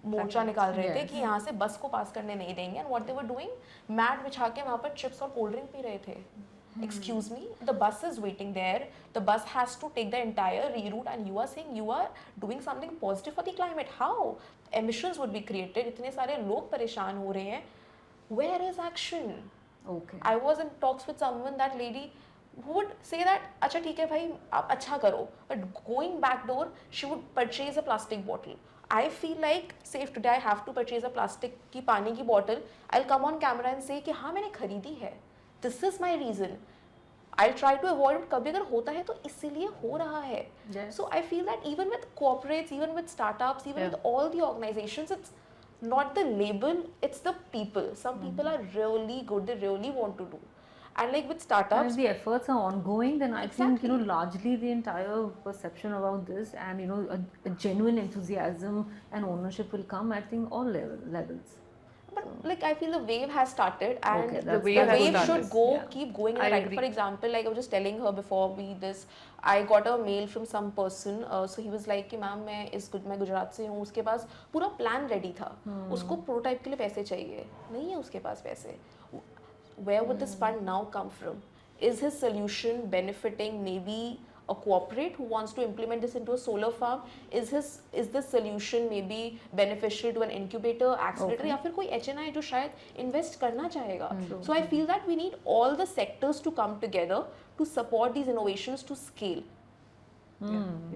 मोर्चा निकाल रहे थे कि यहाँ से बस को पास करने नहीं देंगे. And what they were doing, mat बिछा के वहाँ पर चिप्स और कोल्ड ड्रिंक पी रहे थे. Excuse me, the bus is waiting there. The bus has to take the entire reroute, and you are saying you are doing something positive for the climate. How? Emissions would be created. इतने सारे लोग परेशान हो रहे हैं. Where is action?
Okay.
I was in talks with someone, that lady who would say that अच्छा ठीक है भाई आप अच्छा करो, but going back door she would purchase a plastic bottle. I feel like say if today I have to purchase a plastic की पानी की bottle, I'll come on camera and say कि हाँ मैंने खरीदी है. This is my reason. I'll try to avoid it. कभी अगर होता है तो इसीलिए हो रहा है.
Yes.
So I feel that even with corporates, even with startups, even with all the organizations, it's not the label, it's the people. Some people are really good, they really want to do. And like with
And
startups,
if the efforts are ongoing, then I think
Exactly.
largely the entire perception about this and a genuine enthusiasm and ownership will come. I think all levels.
but like I feel the wave has started, and
Okay,
the
that's-
wave,
that's good.
should go
Yeah.
keep going in
I
the right.
agree.
For example, like I was just telling her before I got a mail from some person. So he was like कि ma'am मैं गुजरात से हूँ, उसके पास पूरा plan ready था, उसको prototype के लिए पैसे चाहिए, नहीं है उसके पास पैसे. Where would this fund now come from? Is his solution benefiting maybe a corporate who wants to implement this into a solar farm, is this solution maybe beneficial to an incubator, accelerator, या फिर कोई HNI जो शायद invest करना चाहेगा. So I feel that we need all the sectors to come together to support these innovations to scale.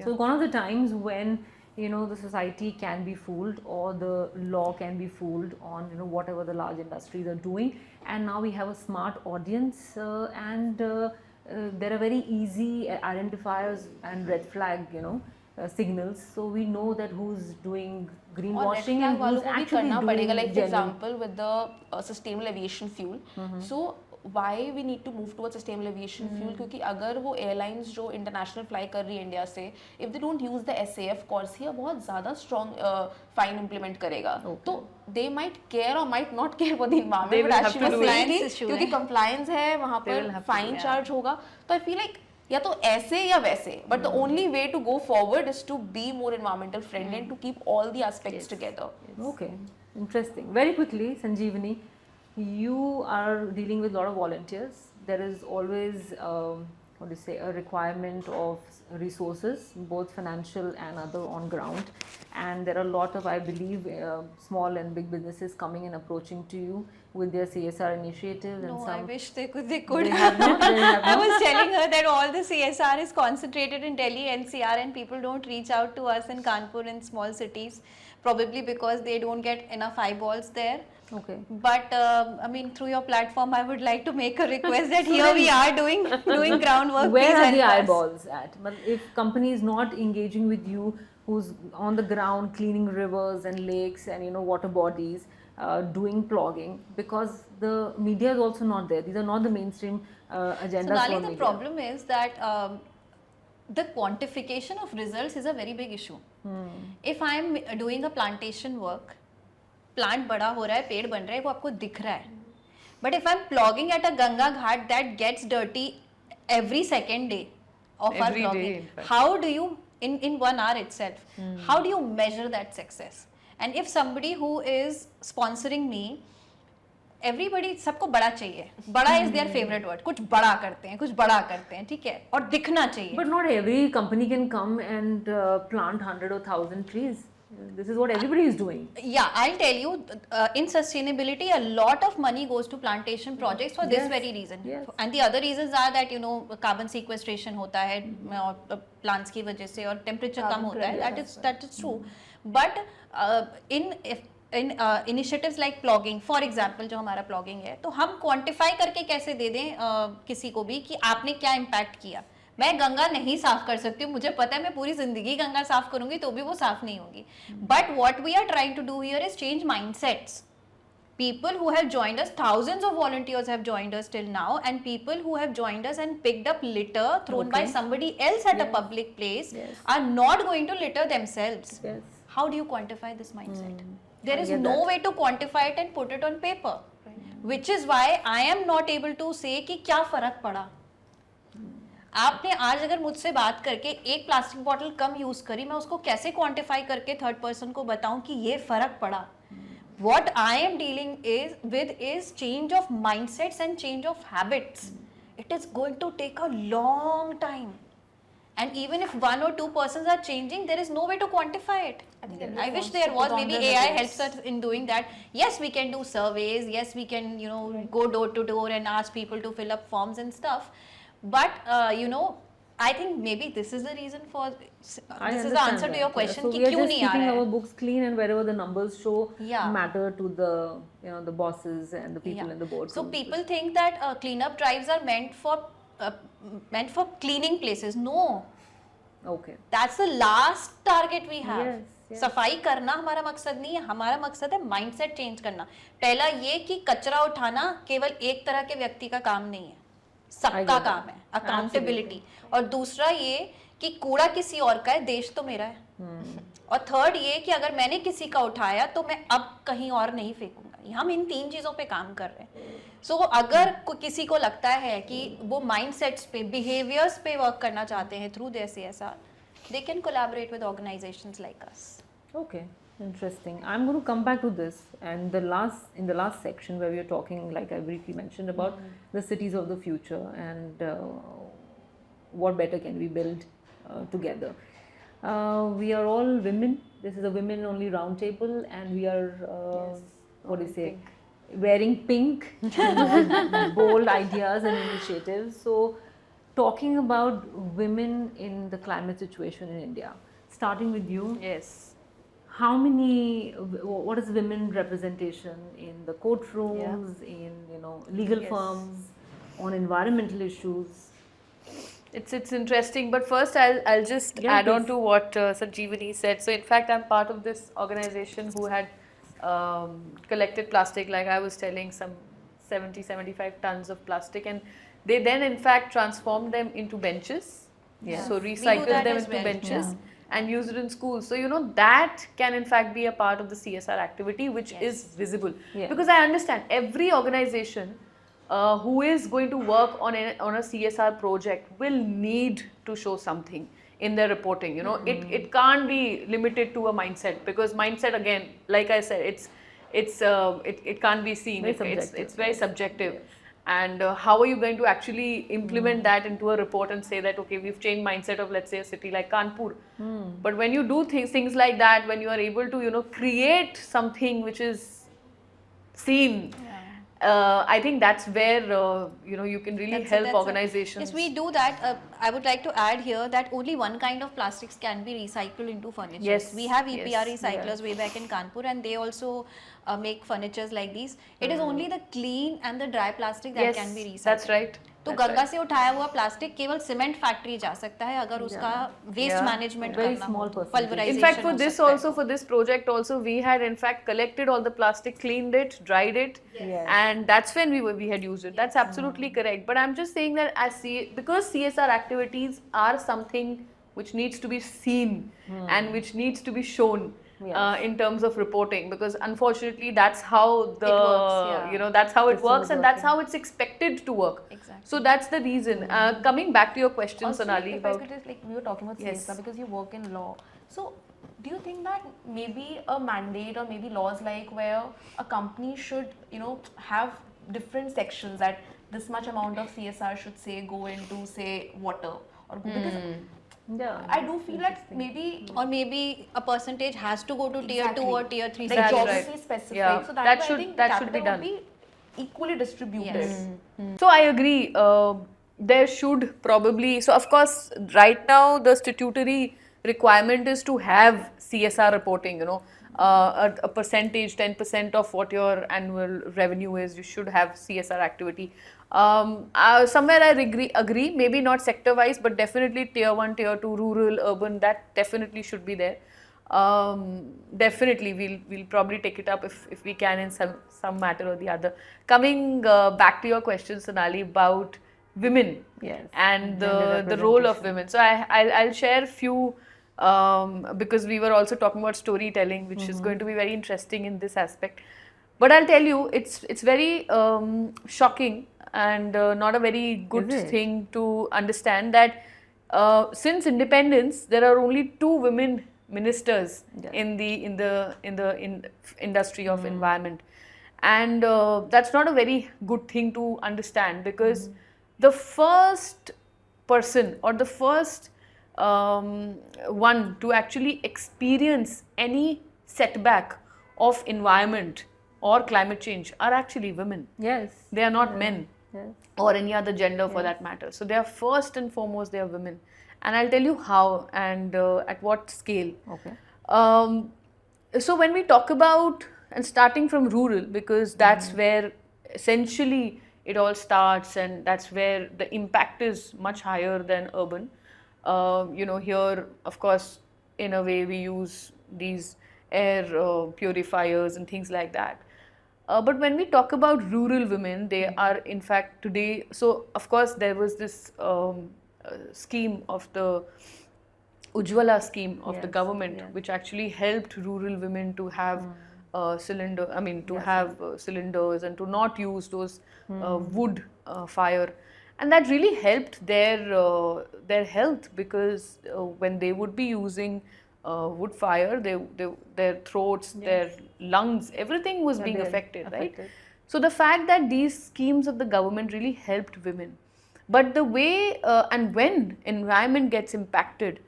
So gone are the times when the society can be fooled or the law can be fooled on whatever the large industries are doing, and now we have a smart audience and there are very easy identifiers and red flag signals, so we know that who's doing greenwashing and who's actually doing
like for
genuine.
example with the sustainable aviation fuel. So why we need to move towards sustainable aviation fuel, क्योंकि अगर वो airlines जो international fly कर रही है India से, if they don't use the SAF course here, बहुत ज़्यादा strong fine implement करेगा. तो they might care or might not care for the environment,
They will
but
have
actually
to
वो
do it.
करेंगी,
issue
क्योंकि
है.
compliance है वहाँ
They will
पर
have to,
fine
yeah.
charge होगा. तो I feel like या तो ऐसे या वैसे, but the only way to go forward is to be more environmental friendly and to keep all the aspects together.
Okay, interesting. Very quickly, Sanjeevani, you are dealing with a lot of volunteers. There is always, a requirement of resources, both financial and other on ground. And there are a lot of, I believe, small and big businesses coming and approaching to you with their CSR initiatives. And
No,
some
I wish they could. They could.
They have not, they have
I
not.
was telling her that all the CSR is concentrated in Delhi NCR, and people don't reach out to us in Kanpur and small cities, probably because they don't get enough eyeballs there.
Okay.
But I mean, through your platform, I would like to make a request that here we are doing groundwork.
Where
Please
are the
help us.
eyeballs at? But if company is not engaging with you, who's on the ground cleaning rivers and lakes and water bodies, doing plogging, because the media is also not there. These are not the mainstream agendas
So,
for
Nali,
media.
the problem is that the quantification of results is a very big issue. If I am doing a plantation work, plant बड़ा हो रहा है, पेड़ बन रहा है, वो आपको दिख रहा है. But if I'm plogging at a Ganga Ghat that gets dirty every second day of our
Every day,
plogging,
in fact.
how do you, in 1 hour itself, how do you measure that success? And if somebody who is sponsoring me, everybody, सबको बड़ा चाहिए. बड़ा is their favorite word. कुछ बड़ा करते हैं, ठीक है? और दिखना चाहिए.
But not every company can come and plant 100 or 1,000 trees. This is what everybody is doing.
Yeah, I'll tell you, in sustainability, a lot of money goes to plantation projects for this
Yes,
very reason.
yes.
And the other reasons are that, carbon sequestration होता है और plants की वजह से और temperature कम होता है. That is true. But in initiatives like plogging, for example, जो हमारा plogging है, तो हम quantify करके कैसे दे दें किसी को भी कि आपने क्या impact किया. मैं गंगा नहीं साफ कर सकती हूँ, मुझे पता है मैं पूरी जिंदगी गंगा साफ करूंगी तो भी वो साफ नहीं होगी. But what we are trying to do here is change mindsets. People who have joined us, thousands of volunteers have joined us till now, and people who have joined us and picked up litter thrown by somebody else at a public place are not going to litter themselves.
Yes.
How do you quantify this mindset? There is
get
no
that.
way to quantify it and put it on paper, which is why I am not able to say कि क्या फर्क पड़ा. आपने आज अगर मुझसे बात करके एक प्लास्टिक बॉटल कम यूज करी, मैं उसको कैसे क्वांटिफाई करके थर्ड पर्सन को बताऊं कि ये फर्क पड़ा. What I am dealing with is change of mindsets and change of habits. It is going to take a long time. And even if 1 or 2 persons are changing, there is no way to quantify it. I wish there was. Maybe AI helps us in doing that. Yes, we can do surveys. Yes, we can, go door to door and ask people to fill up forms and stuff. But, I think maybe this is the reason for, this is the answer to your question,
So
कि
we are
क्यों
just
नहीं आ
keeping
रहा है.
our books clean, and wherever the numbers show
Yeah.
matter to the the bosses and the people in the board.
So people think that cleanup drives are meant for cleaning places. No,
Okay.
that's the last target we have.
Yes.
सफाई करना हमारा मकसद नहीं है, हमारा मकसद है mindset change करना. पहला ये कि कचरा उठाना केवल एक तरह के व्यक्ति का काम नहीं है, सबका काम है, अकाउंटेबिलिटी. और दूसरा ये कि कूड़ा किसी और का है, देश तो मेरा है. और थर्ड ये कि अगर मैंने किसी का उठाया तो मैं अब कहीं और नहीं फेंकूंगा. हम इन 3 चीजों पे काम कर रहे हैं. सो अगर किसी को लगता है कि वो माइंडसेट्स पे, बिहेवियर्स पे वर्क करना चाहते हैं through their CSR, they can collaborate with organizations like us.
Okay, interesting. I'm going to come back to this, and in the last section where we are talking, like I briefly mentioned, about the cities of the future and what better can we build together. We are all women. This is a women-only roundtable, and we are what do you say? Wearing pink, with bold ideas and initiatives. So, talking about women in the climate situation in India, starting with you.
Yes.
How many? What is women representation in the courtrooms, in legal firms, on environmental issues?
It's interesting, but first I'll just add on to what Sanjeevani said. So in fact, I'm part of this organization who had collected plastic, like I was telling, some 75 tons of plastic, and they then in fact transformed them into benches. So recycled
that
them
as
into
well.
benches and used it in schools. So that can in fact be a part of the CSR activity, which is visible. Because I understand every organization who is going to work on a CSR project will need to show something in their reporting. It can't be limited to a mindset, because mindset, again, like I said, it can't be seen. It's very subjective. And how are you going to actually implement that into a report and say that, okay, we've changed mindset of, let's say, a city like Kanpur. But when you do things like that, when you are able to create something which is seen, I think that's where you can really help organizations.
Yes, we do that. I would like to add here that only one kind of plastics can be recycled into furniture.
Yes,
we have EPR
yes,
recyclers way back in Kanpur, and they also make furnitures like these. It is only the clean and the dry plastic that can be recycled.
That's right.
तो गंगा से उठाया हुआ plastic केवल cement factory जा सकता है अगर उसका वेस्ट मैनेजमेंट करना हो तो
In fact, for this also, for this project also, we had in fact collected all the plastic, cleaned it, dried it, and that's when we had used it. That's absolutely correct. But I'm just saying that because CSR activities are something which needs to be seen and which needs to be shown. In terms of reporting, because unfortunately that's how that's how it works, and that's how it's expected to work.
Exactly.
So that's the reason. Coming back to your question,
Also,
Sonali,
if I could just, we were talking about CSR because you work in law. So do you think that maybe a mandate or maybe laws like where a company should have different sections that this much amount of CSR should say go into, say, water, or because I do feel that maybe
a percentage has to go to tier 2 or tier 3
like geography specific.
Yeah.
So
That
I
should-
think
that should be
capital
done.
would be equally distributed.
So I agree. There should probably, so of course, right now the statutory requirement is to have CSR reporting. A percentage, 10% of what your annual revenue is, you should have CSR activity. Somewhere I agree, maybe not sector wise, but definitely tier 1, tier 2, rural, urban, that definitely should be there. Definitely we'll probably take it up if we can in some matter or the other. Coming back to your question, Sonali, about women and the role of women. So I'll share a few because we were also talking about storytelling, which is going to be very interesting in this aspect. But I'll tell you, it's very shocking and not a very good thing to understand that since independence, there are only 2 women ministers in the industry of environment, and that's not a very good thing to understand, because the first person or the first one to actually experience any setback of environment or climate change are actually women. They are not men or any other gender for that matter. So they are first and foremost, they are women. And I'll tell you how and at what scale. So when we talk about, and starting from rural, because that's where essentially it all starts, and that's where the impact is much higher than urban. Here, of course, in a way we use these air purifiers and things like that. But when we talk about rural women, they are in fact today, so of course there was this scheme of the Ujjwala scheme of the government, which actually helped rural women to have cylinders and to not use those wood fire. And that really helped their health, because when they would be using wood fire, their throats, their lungs, everything was being affected, right? So the fact that these schemes of the government really helped women, But the way and when environment gets impacted,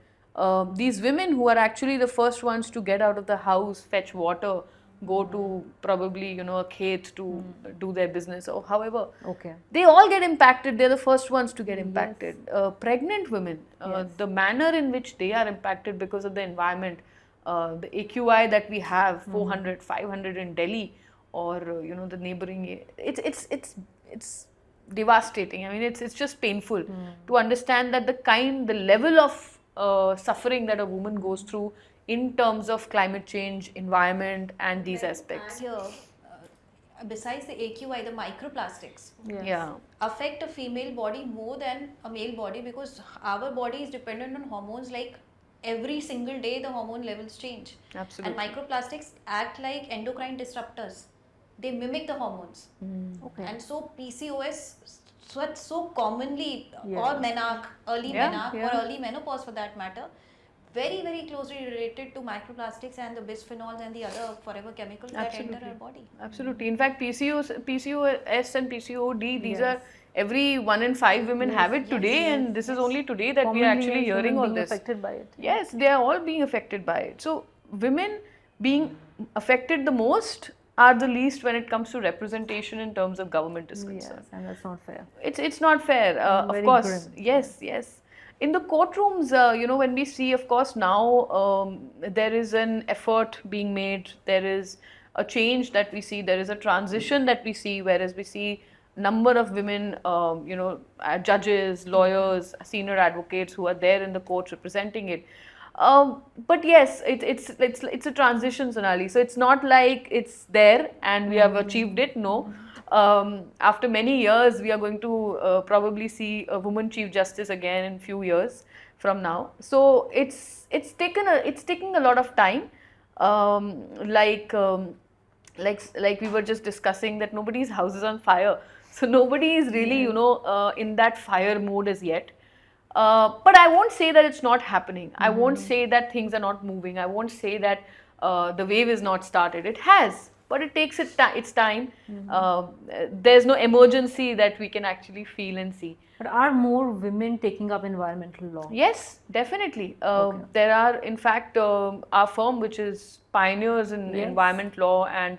these women who are actually the first ones to get out of the house, fetch water, go to probably, you know, a khet to do their business or however,
Okay.
they all get impacted. They're the first ones to get impacted. Pregnant women, the manner in which they are impacted because of the environment, the AQI that we have, 400, 500 in Delhi, or you know, the neighboring, it's devastating. I mean, it's just painful to understand that the level of suffering that a woman goes through in terms of climate change, environment, and these aspects.
And here, besides the AQI, the microplastics
Yeah.
affect a female body more than a male body, because our body is dependent on hormones. Like every single day the hormone levels change.
Absolutely.
And microplastics act like endocrine disruptors. They mimic the hormones.
Okay.
And so PCOS, so commonly,
Yeah.
or menarche, early
Yeah,
menarche,
yeah.
or early menopause for that matter, very, very closely related to microplastics and the bisphenols and the other forever chemicals that enter
Absolutely.
our body.
Absolutely. In fact, PCOS and PCOD, these are every 1 in 5 women have it today, and this is only today that we are
Commonly,
actually
yes,
hearing
women
all
being
this.
affected by it.
Yes, they are all being affected by it. So, women being affected the most are the least when it comes to representation in terms of government is concerned.
Yes, and that's not fair.
It's not fair. Of
very
course,
grim.
yes. In the courtrooms, you know, when we see, of course, now there is an effort being made. There is a change that we see. There is a transition that we see. Whereas we see number of women, you know, judges, lawyers, senior advocates who are there in the court representing it. But yes, it's a transition, Sonali. So it's not like it's there and we have achieved it. No. After many years, we are going to probably see a woman chief justice again in few years from now. So it's taking a lot of time. Like we were just discussing that nobody's house is on fire. So nobody is really, you know, in that fire mode as yet. But I won't say that it's not happening. I won't say that things are not moving. I won't say that the wave is not started. It has, but it takes its time. There's no emergency that we can actually feel and see.
But are more women taking up environmental law?
Yes, definitely. There are, in fact, our firm, which is pioneers in environment law, and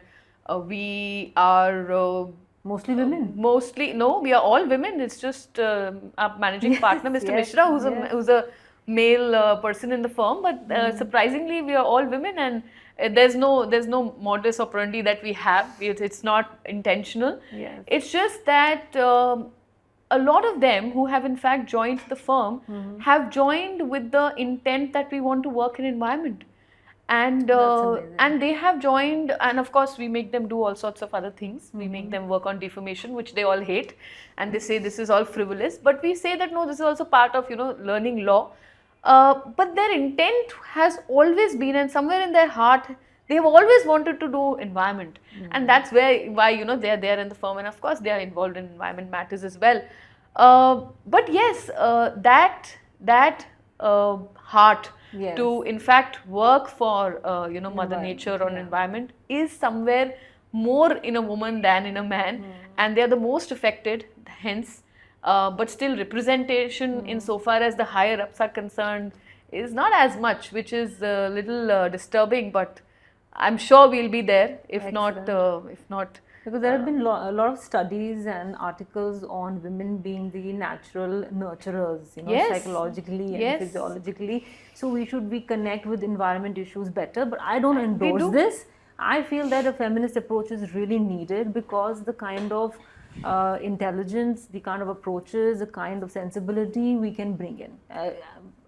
we are
Mostly women.
mostly, no, we are all women. It's just our managing partner, Mr.
yes,
Mishra, who's a male person in the firm. But surprisingly, we are all women, and there's no modus operandi that we have. It's not intentional.
Yes.
It's just that a lot of them who have in fact joined the firm have joined with the intent that we want to work in environment. And and they have joined, and of course we make them do all sorts of other things. We make them work on defamation, which they all hate, and they say this is all frivolous. But we say that no, this is also part of, you know, learning law. But their intent has always been, and somewhere in their heart, they have always wanted to do environment, and that's why, you know, they are there in the firm, and of course they are involved in environment matters as well. But yes, that heart to in fact work for you know, Mother Nature or environment is somewhere more in a woman than in a man, and they are the most affected. Hence, but still representation insofar as the higher ups are concerned is not as much, which is a little disturbing. But I'm sure we'll be there. If not.
Because there have been a lot of studies and articles on women being the natural nurturers, you know,
Yes.
psychologically and
Yes.
physiologically. So we should connect with environment issues better. But I don't
We
endorse
do.
this. I feel that a feminist approach is really needed, because the kind of intelligence, the kind of approaches, the kind of sensibility we can bring in,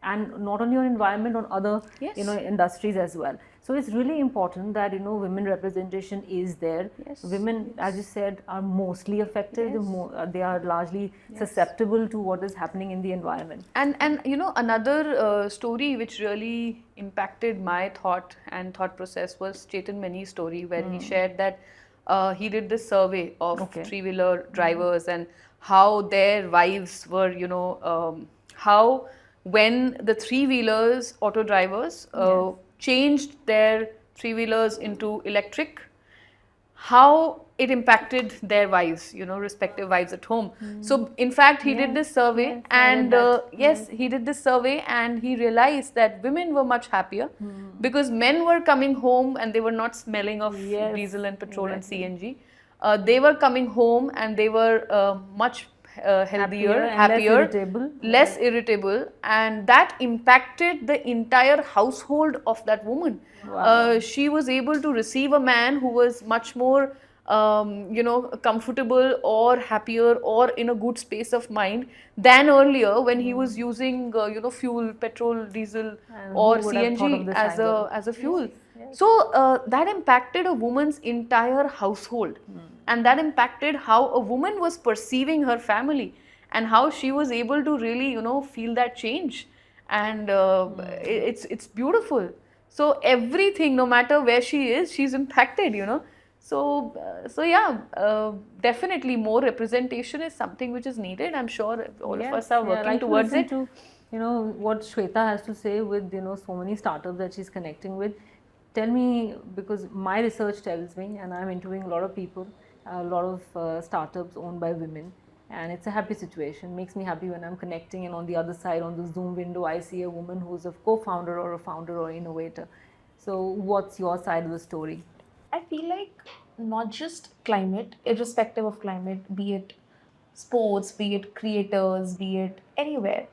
and not only on environment, on other
Yes.
you know, industries as well. So it's really important that, you know, women representation is there.
Yes.
Women, as you said, are mostly affected. They are largely susceptible to what is happening in the environment.
And you know, another story which really impacted my thought and thought process was Chetan Mani's story, where he shared that he did this survey of three-wheeler drivers and how their wives were, you know, how when the three-wheelers, auto drivers, changed their three-wheelers into electric, how it impacted their wives, you know, respective wives at home. So in fact he did this survey, and yes, he did this survey, and he realized that women were much happier because men were coming home and they were not smelling of diesel and petrol and CNG. They were coming home and they were much healthier, happier, less irritable, and that impacted the entire household of that woman. She was able to receive a man who was much more you know, comfortable or happier or in a good space of mind than earlier when he was using you know, fuel, petrol, diesel or CNG as a fuel. So that impacted a woman's entire household, and that impacted how a woman was perceiving her family and how she was able to really, you know, feel that change. And it's beautiful. So everything, no matter where she is, she's impacted, you know. So yeah, definitely more representation is something which is needed. I'm sure all of us are working towards it.
To, you know, what Shweta has to say with, you know, so many startups that she's connecting with. Tell me, because my research tells me, and I'm interviewing a lot of people, a lot of startups owned by women, and it's a happy situation. Makes me happy when I'm connecting, and on the other side, on the Zoom window, I see a woman who's a co-founder or a founder or innovator. So what's your side of the story?
I feel like not just climate, irrespective of climate, be it sports, be it creators, be it anywhere.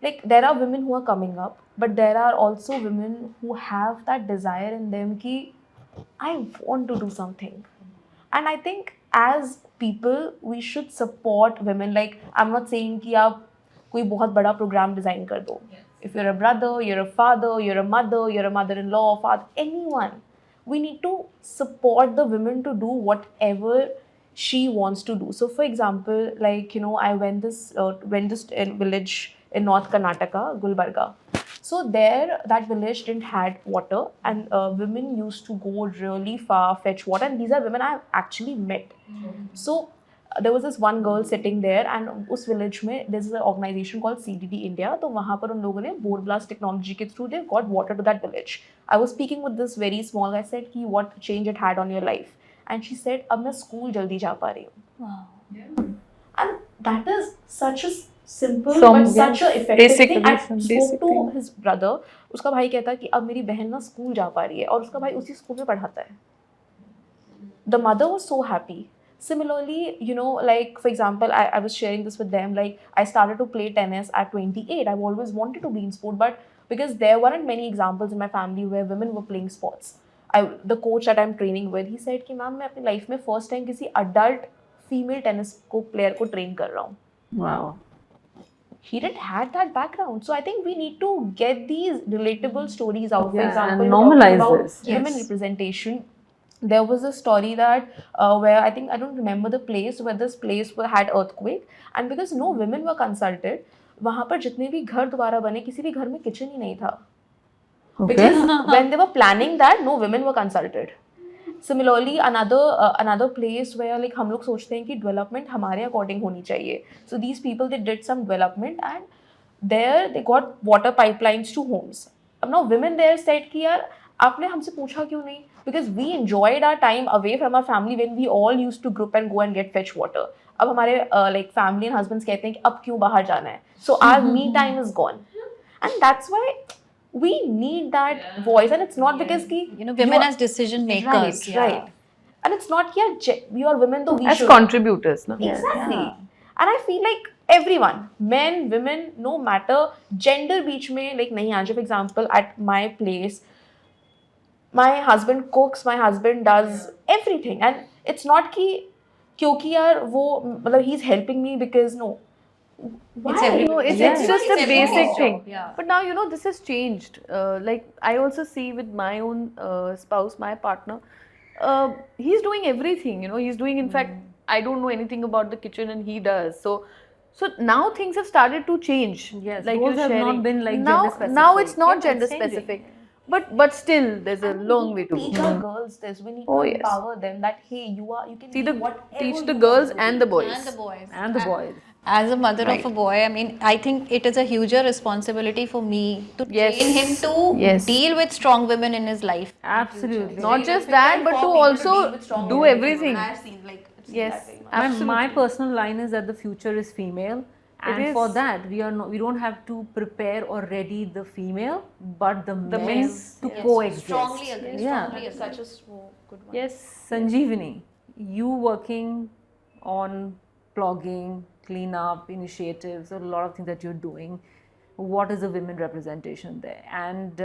Like, there are women who are coming up, but there are also women who have that desire in them ki I want to do something. And I think as people, we should support women. Like, I'm not saying कि आप कोई बहुत बड़ा program design कर दो. If you're a brother, you're a father, you're a mother, you're a mother-in-law, father, anyone, we need to support the women to do whatever she wants to do. So, for example, like, you know, I went this village in North Karnataka, Gulbarga. So there, that village didn't had water, and women used to go really far, fetch water, and these are women I've actually met. So there was this one girl sitting there, and उस village में there's an organization called CDD India. तो वहाँ पर उन लोगों ने bore blast technology के through they got water to that village. I was speaking with this very small guy. I said कि what change it had on your life, and she said अब मैं school जल्दी जा पा रही हूँ. Wow. And that is such a simple but such a effective thing. I spoke to his brother. उसका भाई कहता है कि अब मेरी बहन ना स्कूल जा पा रही है और उसका भाई उसी स्कूल में पढ़ाता है. The mother was so happy. Similarly, you know, like for example, I was sharing this with them. Like, I started to play tennis at 28. I've always wanted to be in sport, but because there weren't many examples in my family where women were playing sports. The coach that I'm training with, he said कि ma'am मैं अपनी life में first time किसी adult female tennis को player को train कर रहा हूँ.
Wow.
He didn't have that background. So I think we need to get these relatable stories out. For example,
and normalize
about
this.
Women representation. There was a story that where I don't remember the place, where this place had earthquake, and because no women were consulted, वहाँ पर जितने भी घर दोबारा बने, किसी भी घर में kitchen ही नहीं था.
Okay.
Because when they were planning that, no women were consulted. Similarly, another place where like हम लोग सोचते हैं कि development हमारे according होनी चाहिए. So these people, they did some development, and there they got water pipelines to homes. अब now women there said कि यार आपने हमसे पूछा क्यों नहीं? Because we enjoyed our time away from our family when we all used to group and go and get fetch water. अब हमारे like family and husbands कहते हैं कि अब क्यों बाहर जाना है? So our me time is gone, and that's why we need that voice. And it's not because ki,
You know, women as decision makers.
right. And it's not we are women, though we
As
should.
contributors, no?
Exactly. And I feel like everyone, men, women, no matter gender beach mein, like nahi aanje. For example, at my place, my husband cooks, my husband does everything, and it's not ki kyunki yaar wo matlab he's helping me because no. Why?
It's just a basic thing. Yeah. But now, you know, this has changed. Like, I also see with my own spouse, my partner, he's doing everything, you know, he's doing, in fact, I don't know anything about the kitchen and he does. So now things have started to change.
Yes,
like
those have
sharing.
not been like
now,
gender specific.
Now it's not
Yeah,
gender
it's changing.
specific. But still, there's a long way to
Teach
go.
our girls this. We need to empower them that hey, you can
See
be
teach
whatever
the
you
girls
want to
and
be.
the boys.
And the boys.
And the boys.
As a mother of a boy, I mean, I think it is a huger responsibility for me to
Yes.
train him to
Yes.
deal with strong women in his life.
Absolutely.
Not just that, but to also do everything. Yes,
My
absolutely.
personal line is that the future is female, and
is.
for that we don't have to prepare or ready the female, but the men
men's,
to
yes.
coexist.
Strongly agree.
Yeah.
Strongly agree.
Such a good one.
Yes.
Sanjeevani, you working on blogging, cleanup initiatives, a lot of things that you're doing. What is the women representation there? And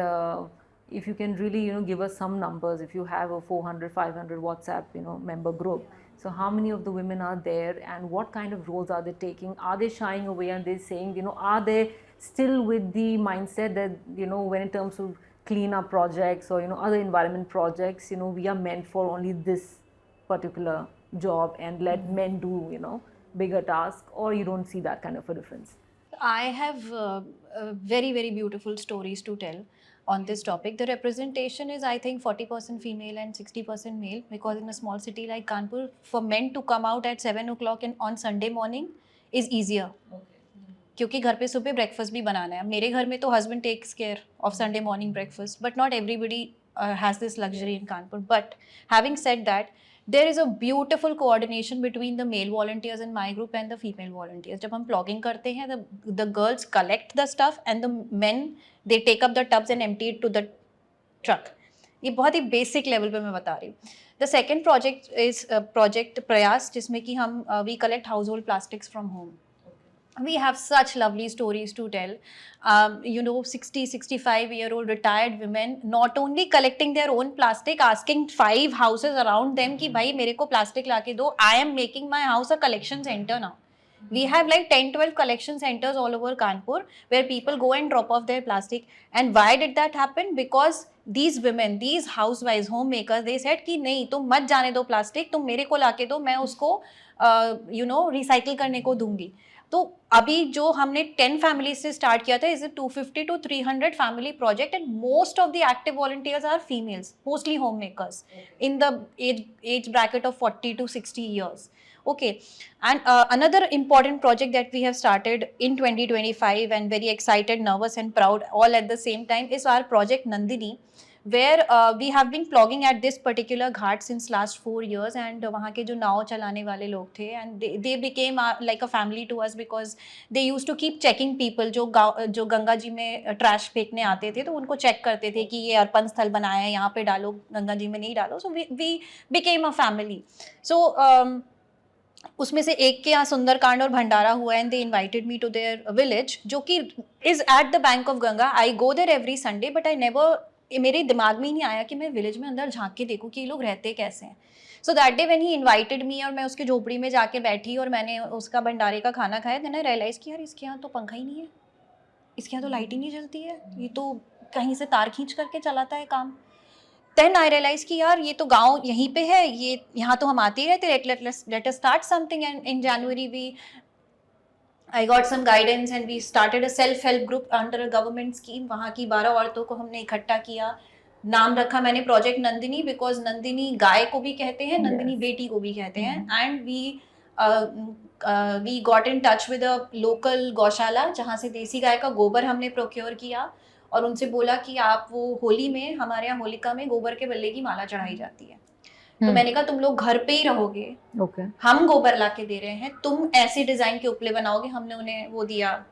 if you can really, give us some numbers. If you have a 400, 500 WhatsApp, member group. So how many of the women are there, and what kind of roles are they taking? Are they shying away and they're saying, are they still with the mindset that, when in terms of cleanup projects or, other environment projects, we are meant for only this particular job and let men do, bigger tasks, or you don't see that kind of a difference?
I have very, very beautiful stories to tell on this topic. The representation is, I think, 40% female and 60% male, because in a small city like Kanpur, for men to come out at 7 o'clock on Sunday morning is easier. क्योंकि घर पे सुबह breakfast भी बनाना है. मेरे घर में तो husband takes care of Sunday morning breakfast, but not everybody has this luxury in Kanpur. But having said that, there is a beautiful coordination between the male volunteers in my group and the female volunteers. जब हम plogging करते हैं, the girls collect the stuff and the men, they take up the tubs and empty it to the truck. ये बहुत ही basic level पे मैं बता रही हूँ. The second project is project प्रयास, जिसमें कि हम we collect household plastics from home. We have such lovely stories to tell. 60-65-year-old retired women not only collecting their own plastic, asking 5 houses around them कि भाई मेरे को plastic लाके दो. I am making my house a collection center now. We have like 10-12 collection centers all over Kanpur where people go and drop off their plastic. And why did that happen? Because these women, these housewives, homemakers, they said कि नहीं, तुम मत जाने दो plastic, तुम मेरे को लाके दो, मैं उसको recycle करने को दूंगी. तो अभी जो हमने 10 फैमिली से स्टार्ट किया था, is 250 to 300 family project, and most of the active volunteers are females, mostly home makers in the age bracket of 40 to 60 years. Okay, and another important project that we have started in 2025 and very excited, nervous and proud all at the same time is our project Nandini, where we have been plogging at this particular ghat since last 4 years. And वहाँ के जो नाव चलाने वाले लोग थे, and they became like a family to us, because they used to keep checking people जो गंगा जी में trash फेंकने आते थे, तो उनको चेक करते थे कि ये अर्पण स्थल बनाया है, यहाँ पे डालो, गंगा जी में नहीं डालो. सो we became a family. So उसमें से एक के यहाँ सुंदरकांड और भंडारा हुआ, and they invited me to their village, जो कि is at the bank of Ganga. I go there every Sunday, but I never, मेरे दिमाग में ही नहीं आया कि मैं विलेज में अंदर झांक के देखूँ कि ये लोग रहते कैसे हैं. So that day when he invited मी, और मैं उसकी झोपड़ी में जाके बैठी और मैंने उसका भंडारे का खाना खाया, देन आई रियलाइज कि यार इसके यहाँ तो पंखा ही नहीं है, इसके यहाँ तो लाइट ही नहीं जलती है, ये तो कहीं से तार खींच करके चलाता है काम. देन आई रियलाइज कि यार ये तो गांव यहीं पे है, ये यहाँ तो हम आते ही रहते, let us start something. And in January I got some guidance and we started a self-help group under a government scheme. वहाँ की 12 औरतों को हमने इकट्ठा किया. नाम रखा मैंने प्रोजेक्ट नंदिनी, बिकॉज नंदिनी गाय को भी कहते हैं, नंदिनी बेटी को भी कहते हैं. And we got in touch with a local gaushala, जहाँ से देसी गाय का गोबर हमने प्रोक्योर किया, और उनसे बोला कि आप वो होली में, हमारे यहाँ होलिका में गोबर के बल्ले की माला चढ़ाई जाती है. तो मैंने कहा तुम लोग घर पे ही रहोगे, हम गोबर ला के दे रहे हैं, तुम ऐसे डिजाइन के उपले बनाओगे. हमने उन्हें वो दिया,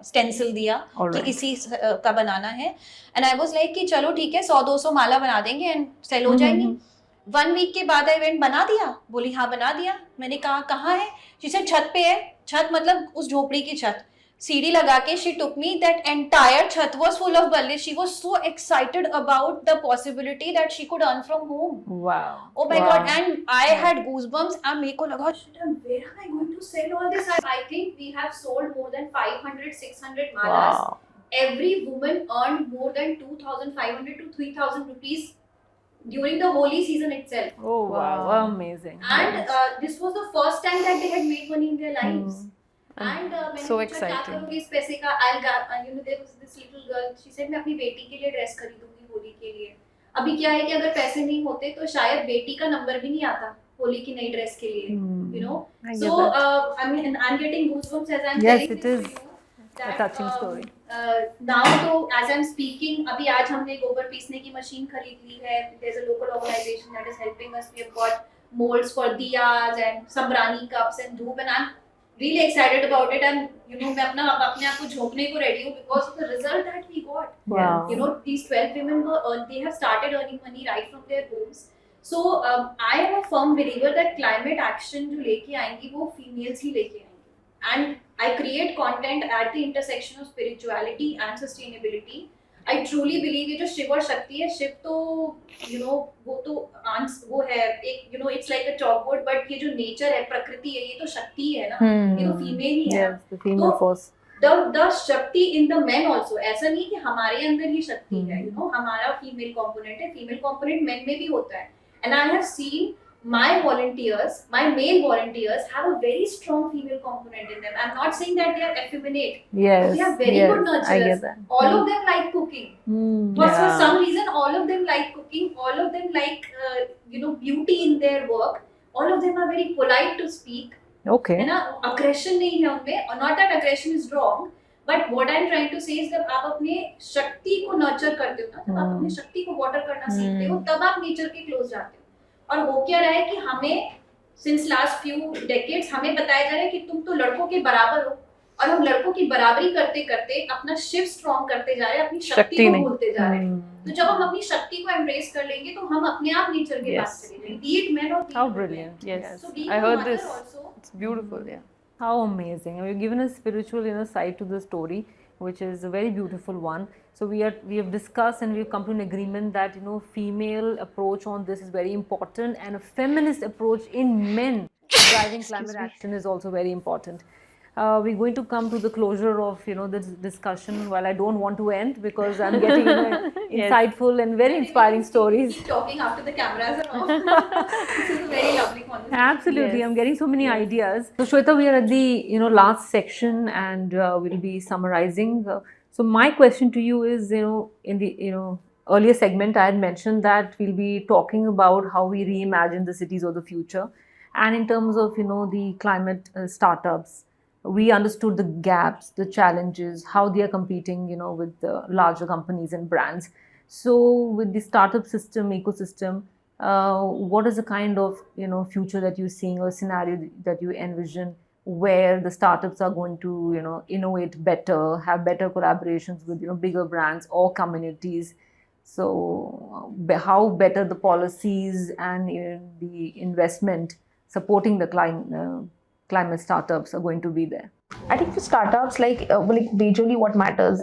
स्टेंसिल दिया कि इसी का बनाना है. एंड आई वाज लाइक कि चलो ठीक है, 100-200 माला बना देंगे एंड सेल हो जाएंगी. 1 वीक के बाद आई वेंट, बना दिया? बोली हाँ बना दिया. मैंने कहा कहाँ है? शी सेड छत पे है. छत मतलब उस झोपड़ी की छत. सीढ़ी लगा के she took me, that entire छत was full of balle. She was so excited about the possibility that she could earn from home.
Wow.
Oh my God. And I had goosebumps. And मेरे को लगा, where am I going to sell all this? I think we have sold more than 500-600 malas.
Wow.
Every woman earned more than 2,500 to 3,000 rupees during the holy season itself.
Oh wow, amazing.
And this was the first time that they had made money in their lives. And मैंने
so
पूछा क्या करोगे इस पैसे का? there was this little girl, she said मैं अपनी बेटी के लिए ड्रेस खरीदूंगी होली के लिए. अभी क्या है कि अगर पैसे नहीं होते तो शायद बेटी का नंबर भी नहीं आता
होली की नई ड्रेस के लिए, you know.
I get
So
that.
I mean, I'm getting goosebumps as I'm
Yes,
telling
it
this
is
to you.
a
That,
touching story.
now तो as I'm speaking, अभी आज हमने गोबर पीसने की मशीन खरीद ली है. There's a local organization that is helping us. We have got molds for diyas and sambrani cups and dhoop, and I'm really excited about it. And you know, मैं अपने आप को झोंकने को ready हूँ because of the result that we got.
Wow.
You know, these 12 women they have started earning money right from their homes. So I am a firm believer that climate action जो लेके आएंगी वो females ही लेके आएंगी. And I create content at the intersection of spirituality and sustainability. I truly believe ये जो शिव और शक्ति है, शिव तो you know वो है एक you know it's like a chalkboard, but ये जो nature है, प्रकृति है, ये तो शक्ति है ना, ये तो female ही है.
Yes, the female force.
The शक्ति in the men also. ऐसा नहीं कि हमारे अंदर ही शक्ति है, you know, हमारा female component है, female component men में भी होता है. And I have seen my volunteers, my male volunteers have a very strong female component in them. I'm not saying that they are effeminate.
Yes,
They are very
yes,
good
I
nurturers.
get that.
All of them like cooking. For
Yeah.
some reason, all of them like cooking. All of them like you know, beauty in their work. All of them are very polite to speak.
Okay.
है ना, aggression नहीं है उनमें. Or not that aggression is wrong, but what I'm trying to say is जब आप अपने शक्ति को nurture करते हो ना, जब आप अपने शक्ति को water करना सीखते हो, तब आप nature के close जाते हो. और हो क्या रहा है कि हमें since last few decades हमें बताया जा रहा है कि तुम तो लड़कों के बराबर हो, और हम लड़कों की बराबरी करते करते अपना शिव स्ट्रॉन्ग करते जा रहे हैं, अपनी शक्ति को भूलते जा रहे हैं. तो जब हम अपनी शक्ति को embrace कर लेंगे तो हम अपने आप नेचर के पास चले जाएंगे, be it men or be
How
it women.
brilliant.
Yes,
So being
I
a
heard
mother
this.
also,
It's beautiful, yeah.
How amazing. You've given a spiritual side to the story, which is a very beautiful one. So we have discussed and we've come to an agreement that female approach on this is very important, and a feminist approach in men driving climate action is also very important. We're going to come to the closure of this discussion. While I don't want to end because I'm getting insightful and very inspiring stories.
keep talking after the cameras are off. This is a very lovely conversation.
Absolutely,
Yes.
I'm getting so many ideas. So Shweta, we are at the last section, and we'll be summarizing. So my question to you is, in the earlier segment, I had mentioned that we'll be talking about how we reimagine the cities of the future, and in terms of the climate startups, we understood the gaps, the challenges, how they are competing, with the larger companies and brands. So with the startup system, ecosystem, what is the kind of future that you're seeing, or scenario that you envision where the startups are going to innovate better, have better collaborations with bigger brands or communities? So how better the policies and the investment supporting the climate startups are going to be there?
I think for startups, majorly what matters,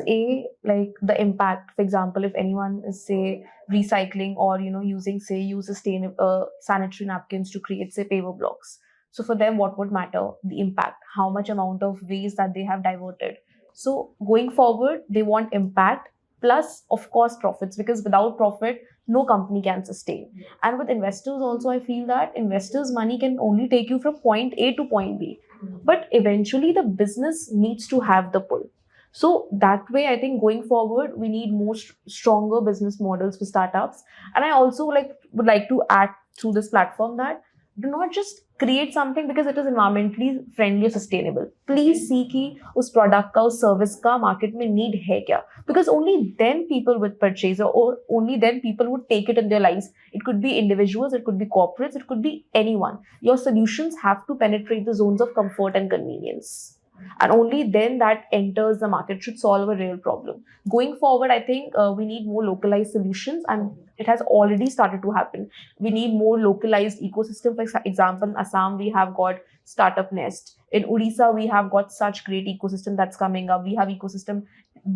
like the impact. For example, if anyone is say recycling or using sustainable sanitary napkins to create say paver blocks. So for them, what would matter? The impact, how much amount of waste that they have diverted. So going forward, they want impact plus of course profits, because without profit, no company can sustain. And with investors also, I feel that investors' money can only take you from point A to point B. But eventually the business needs to have the pull. So that way, I think going forward, we need more stronger business models for startups. And I also would like to add through this platform that do not just create something because it is environmentally friendly or sustainable. Please see कि उस product का, उस service का market में need है क्या? Because only then people would purchase, or only then people would take it in their lives. It could be individuals, it could be corporates, it could be anyone. Your solutions have to penetrate the zones of comfort and convenience. And only then that enters the market, should solve a real problem. Going forward, I think we need more localized solutions, and it has already started to happen. We need more localized ecosystem. For example, in Assam, we have got Startup Nest. In Odisha, we have got such great ecosystem that's coming up. We have ecosystem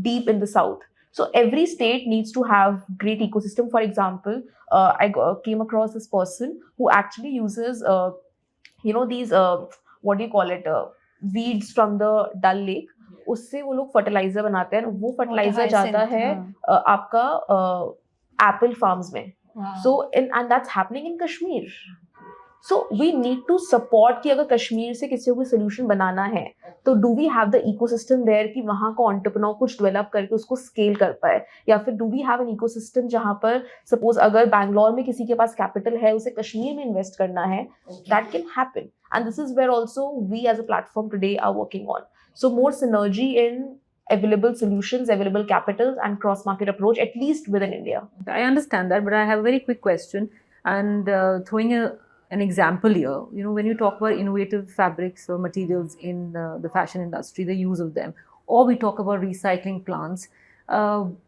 deep in the south. So every state needs to have great ecosystem. For example, I came across this person who actually uses, these, what do you call it, weeds from the Dal Lake. उससे वो लोग fertiliser बनाते हैं, वो fertiliser जाता है आपका Apple farms में. So and that's happening in Kashmir. So we need to support कि अगर कश्मीर से किसी को कोई solution बनाना है तो do we have the ecosystem there कि वहाँ का entrepreneur कुछ develop करके उसको scale कर पाए, या फिर do we have an ecosystem जहाँ पर suppose अगर बैंगलोर में किसी के पास capital है उसे कश्मीर में invest करना है, that can happen. And this is where also we as a platform today are working on. So more synergy in available solutions, available capitals and cross market approach, at least within India.
I understand that, but I have a very quick question, and throwing an example here. You know, when you talk about innovative fabrics or materials in the fashion industry, the use of them, or we talk about recycling plants,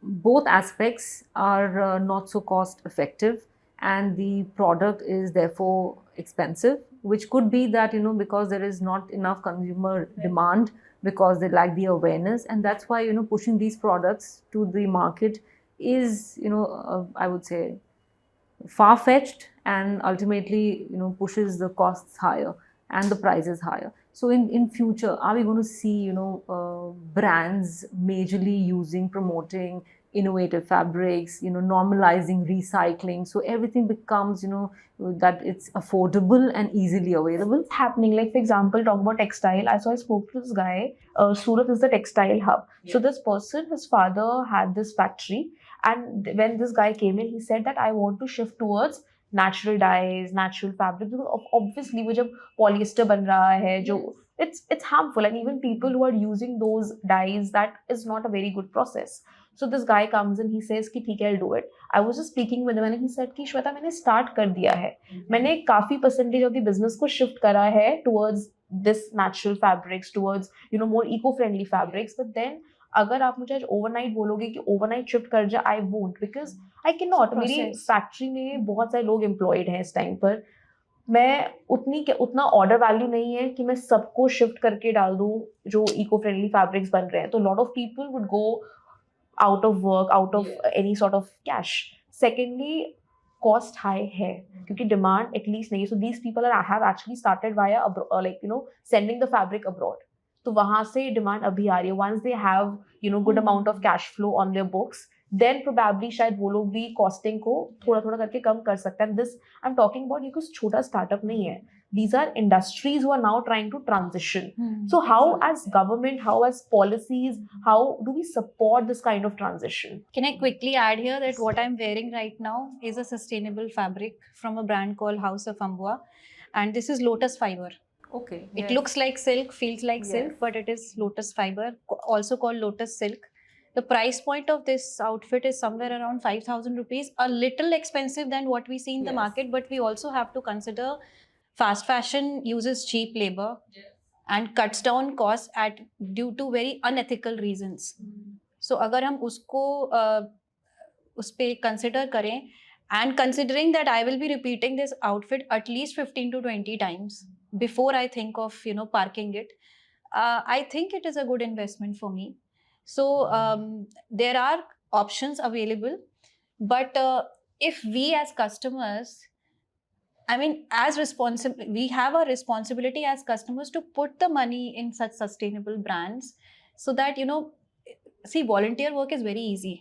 both aspects are not so cost effective, and the product is therefore expensive, which could be that, you know, because there is not enough consumer demand, because they lack the awareness, and that's why, you know, pushing these products to the market is, you know, I would say far-fetched, and ultimately, you know, pushes the costs higher and the prices higher. So in future, are we going to see, you know, brands majorly using, promoting innovative fabrics, you know, normalizing recycling, so everything becomes, you know, that it's affordable and easily available?
Happening, like for example, talk about textile. I spoke to this guy. Surat is the textile hub. So this person, his father had this factory, and when this guy came in, he said that I want to shift towards natural dyes, natural fabric, because obviously वो जब polyester बन रहा है जो it's harmful, and even people who are using those dyes, that is not a very good process. So this guy comes in, he says कि ठीक है, I'll do it. I was just speaking with him and he said कि श्वेता, मैंने start कर दिया है, मैंने काफी percentage of the business को shift करा है towards this natural fabrics, towards, you know, more eco-friendly fabrics. But then अगर आप मुझे आज ओवरनाइट बोलोगे कि ओवरनाइट शिफ्ट कर जा, I won't, because I can not. मेरी फैक्ट्री में बहुत सारे लोग एम्प्लॉयड हैं इस टाइम पर, मैं उतना ऑर्डर वैल्यू नहीं है कि मैं सबको शिफ्ट करके डाल दूँ जो इको फ्रेंडली फैब्रिक्स बन रहे हैं. तो lot of people would go out of work, out of any sort of cash. Secondly, cost high है क्योंकि डिमांड एटलीस्ट नहीं है. So these people have actually started via like you know sending the fabric abroad. तो वहाँ से demand अभी आ रही है. Once they have, you know, good amount of cash flow on their books, then probably शायद वो लोग भी कॉस्टिंग को थोड़ा थोड़ा करके कम कर सकते हैं. This I am talking about, ये कुछ छोटा स्टार्टअप नहीं है. These are industries who are now trying to transition. So how as government, how as policies, how do we support this kind of transition?
Can I quickly add here that what I'm wearing right now is a sustainable fabric from a brand called House of Ambua, and this is lotus fiber.
Okay.
It looks like silk, feels like silk, but it is lotus fiber, also called lotus silk. The price point of this outfit is somewhere around 5,000 rupees, a little expensive than what we see in the market, but we also have to consider fast fashion uses cheap labor and cuts down costs due to very unethical reasons. So अगर हम उसको उस पे consider करें, and considering that I will be repeating this outfit at least 15 to 20 times before I think of, you know, parking it, I think it is a good investment for me. So there are options available, but if we as customers, I mean, we have a responsibility as customers to put the money in such sustainable brands, so that, you know, see, volunteer work is very easy,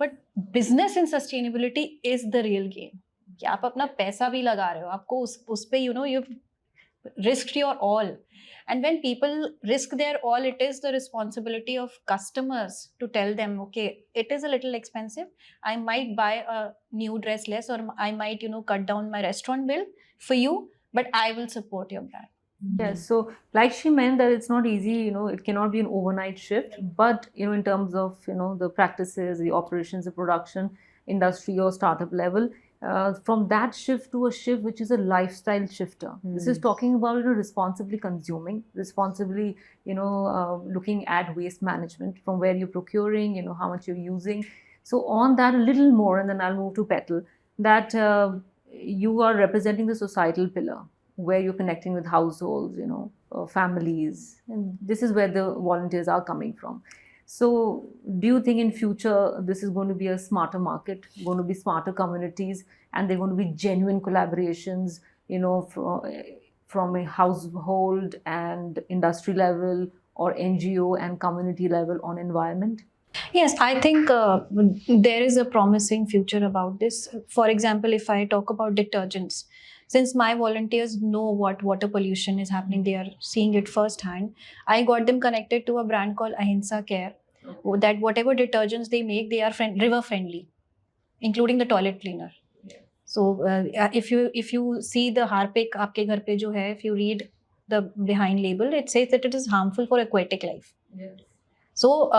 but business in sustainability is the real game. कि आप अपना पैसा भी लगा रहे हो, आपको उस पे, you know, you've risked your all, and when people risk their all, it is the responsibility of customers to tell them, okay, it is a little expensive, I might buy a new dress less, or I might, you know, cut down my restaurant bill for you, but I will support your brand.
Yes, so like she meant that it's not easy, you know, it cannot be an overnight shift, but, you know, in terms of, you know, the practices, the operations, the production industry or startup level, from that shift to a shift which is a lifestyle shifter. This is talking about, you know, responsibly consuming, responsibly, you know, looking at waste management, from where you're procuring, you know, how much you're using. So on that a little more, and then I'll move to Petal, that you are representing the societal pillar, where you're connecting with households, you know, families, and this is where the volunteers are coming from. So do you think in future this is going to be a smarter market, going to be smarter communities, and they're going to be genuine collaborations, you know, from a household and industry level, or NGO and community level on environment?
Yes, I think there is a promising future about this. For example, if I talk about detergents, Since my volunteers know what water pollution is happening, they are seeing it firsthand. I got them connected to a brand called Ahimsa Care, that whatever detergents they make, they are river friendly, including the toilet cleaner. So if you see the Harpic आपके घर पे जो है, if you read the behind label, it says that it is harmful for aquatic life. So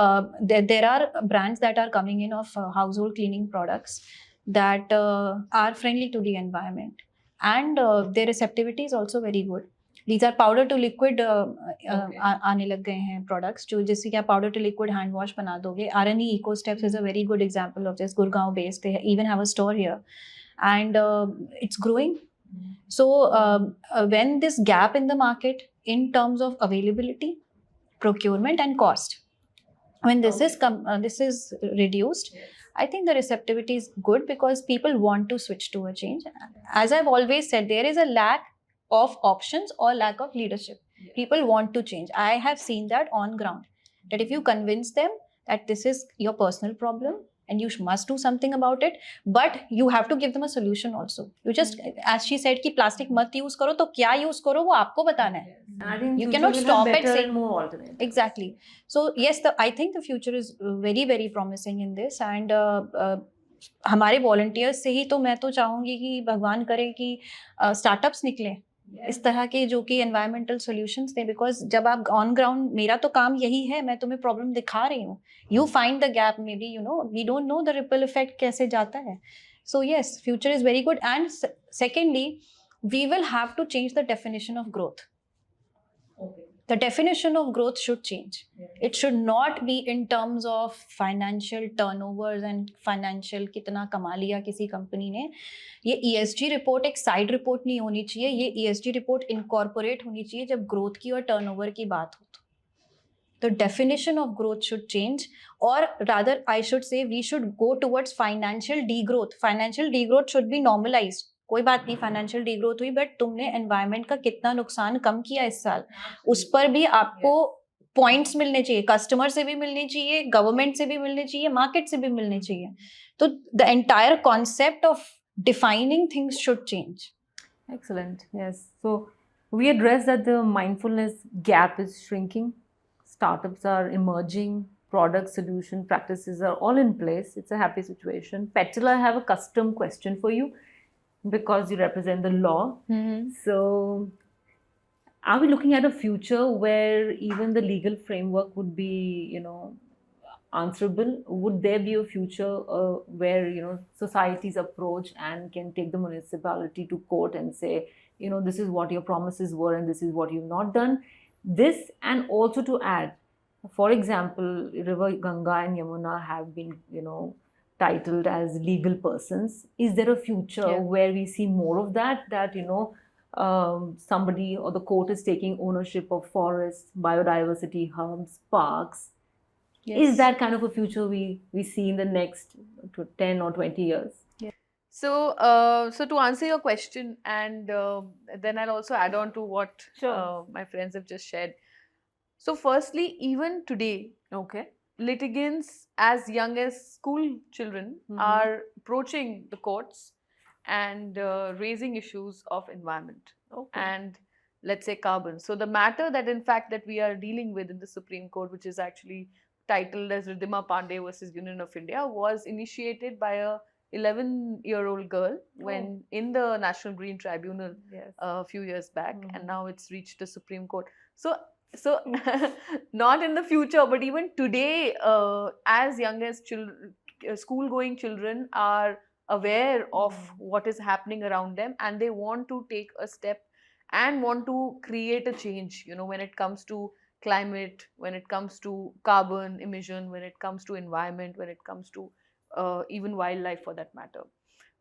there are brands that are coming in of household cleaning products that are friendly to the environment, and their receptivity is also very good. These are powder to liquid आने लग गए हैं products जो जिससे कि आप powder to liquid hand wash बना दोगे. R&E Eco Steps is a very good example of this. Gurgaon based, they even have a store here, and it's growing. So when this gap in the market in terms of availability, procurement, and cost, when this is reduced, I think the receptivity is good because people want to switch to a change. As I've always said, there is a lack of options or lack of leadership. People want to change. I have seen that on ground, that if you convince them that this is your personal problem and you must do something about it, but you have to give them a solution also. You just, as she said, कि plastic मत use करो, तो क्या use करो वो आपको बताना है.
And I think
You
future
cannot
will
stop
have
at
better
saying-
and more alternatives.
Exactly. So yes, I think the future is very very promising in this, and हमारे volunteers से ही तो मैं तो चाहूँगी कि भगवान करे कि startups निकले इस तरह के जो कि environmental solutions दें, because जब आप on ground, मेरा तो काम यही है, मैं तुम्हें problem दिखा रही हूँ, you find the gap, maybe you know, we don't know the ripple effect कैसे जाता है. So yes, future is very good, and secondly, we will have to change the definition of growth. The definition of growth should change. It should not be in terms of financial turnovers and financial कितना कमा लिया किसी company ने. ये ESG report एक side report नहीं होनी चाहिए. ये ESG रिपोर्ट इनकॉर्पोरेट होनी चाहिए जब ग्रोथ की और टर्नओवर की बात हो. The definition of growth should change, or rather I should say we should go towards financial degrowth. Financial degrowth should be normalized. कोई बात नहीं, फाइनेंशियल डीग्रोथ हुई, बट तुमने एनवायरनमेंट का कितना नुकसान कम किया इस साल, उस पर भी आपको पॉइंट्स मिलने चाहिए. कस्टमर से भी मिलने चाहिए, गवर्नमेंट से भी मिलने चाहिए, मार्केट से भी मिलने चाहिए. तो the entire concept of defining things should change.
Excellent. Yes. So we addressed that the mindfulness gap is shrinking. Startups are emerging. Product solution practices are all in place. It's a happy situation. Petal, I have a custom question for you because you represent the law. So are we looking at a future where even the legal framework would be, you know, answerable? Would there be a future where, you know, societies approach and can take the municipality to court and say, you know, this is what your promises were and this is what you've not done? This, and also to add, for example, River Ganga and Yamuna have been, you know, titled as legal persons. Is there a future where we see more of that, you know, somebody or the court is taking ownership of forests, biodiversity hubs, parks?
Yes.
Is that kind of a future we see in the next 10 or 20 years?
So, so to answer your question, and then I'll also add on to what my friends have just shared. So, firstly, even today,
Okay.
litigants as young as school children are approaching the courts and raising issues of environment and, let's say, carbon. So, the matter that in fact that we are dealing with in the Supreme Court, which is actually titled as Ridhima Pandey versus Union of India, was initiated by a 11-year-old girl when in the National Green Tribunal a few years back, and now it's reached the Supreme Court. So not in the future, but even today, as young as school-going children are aware of what is happening around them, and they want to take a step and want to create a change, you know, when it comes to climate, when it comes to carbon emission, when it comes to environment, when it comes to even wildlife for that matter.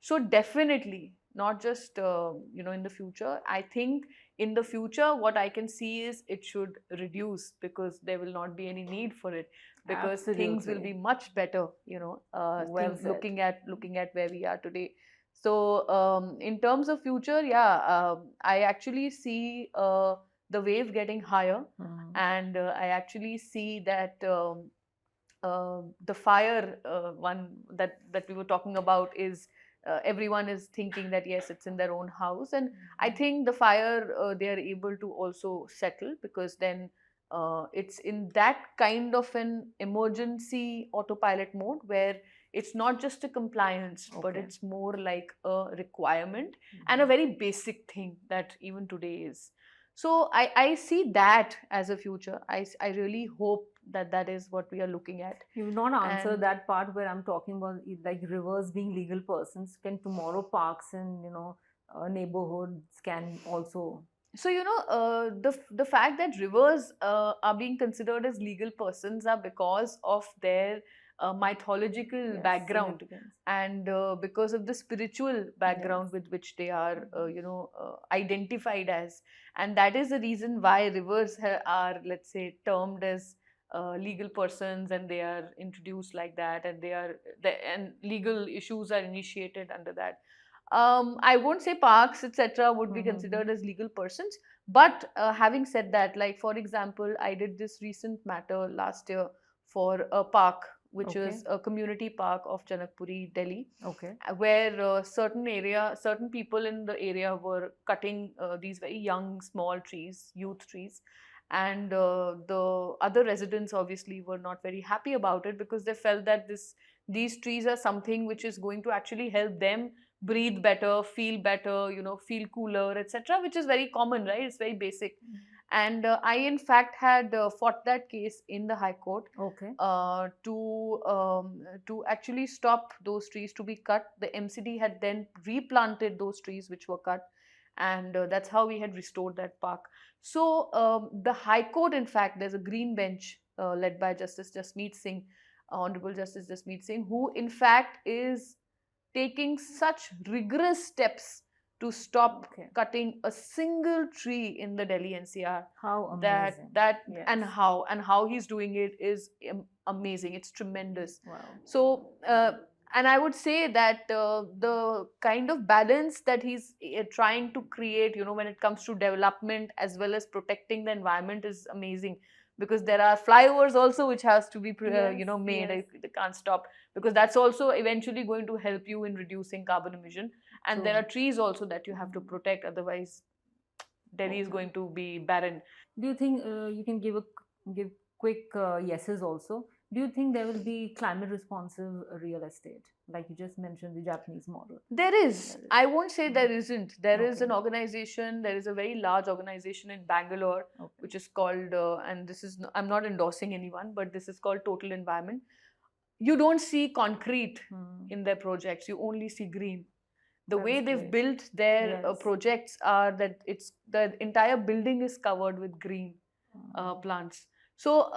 So definitely, not just you know, in the future, I think in the future what I can see is it should reduce, because there will not be any need for it, because things will be much better, you know, things looking at where we are today. So in terms of future, I actually see the wave getting higher, and I actually see that the fire one that we were talking about is everyone is thinking that yes, it's in their own house. And I think the fire they are able to also settle, because then it's in that kind of an emergency autopilot mode where it's not just a compliance, but
Okay.
it's more like a requirement and a very basic thing that even today is. So I see that as a future. I really hope that that is what we are looking at.
You've not answered
And-
that part where I'm talking about like rivers being legal persons. Can tomorrow parks and neighborhoods can also?
So the fact that rivers are being considered as legal persons are because of their mythological
Yes,
background,
significance.
and because of the spiritual background
Yes.
with which they are identified as. And that is the reason why rivers are, let's say, termed as legal persons, and they are introduced like that, and and legal issues are initiated under that. I won't say parks, etc., would be considered as legal persons. But having said that, like for example, I did this recent matter last year for a park, which
Okay.
is a community park of Janakpuri, Delhi,
Okay.
where certain people in the area were cutting these very young, small trees, youth trees. And the other residents obviously were not very happy about it, because they felt that these trees are something which is going to actually help them breathe better, feel better, feel cooler, etc., which is very common, right? It's very basic. And I, in fact, had fought that case in the High Court
Okay.
to actually stop those trees to be cut. The MCD had then replanted those trees which were cut, and that's how we had restored that park. So the High Court, in fact, there's a green bench led by Justice Jasmeet Singh, Honorable Justice Jasmeet Singh, who in fact is taking such rigorous steps to stop
Okay.
cutting a single tree in the Delhi NCR.
How amazing. Yes.
And how he's doing it is amazing. It's tremendous.
Wow.
So and I would say that the kind of balance that he's trying to create, when it comes to development as well as protecting the environment, is amazing. Because there are flyovers also which has to be made.
Yes.
They can't stop, because that's also eventually going to help you in reducing carbon emission. And there are trees also that you have to protect, otherwise Delhi is going to be barren.
Do you think you can give quick yeses also? Do you think there will be climate responsive real estate, like you just mentioned the Japanese model?
There is. I won't say there isn't. There is
Okay.
an organization. There is a very large organization in Bangalore,
Okay.
which is called, and this is, I'm not endorsing anyone, but this is called Total Environment. You don't see concrete in their projects. You only see green. The way
That's
they've
great.
built their
Yes.
projects are that the entire building is covered with green plants. So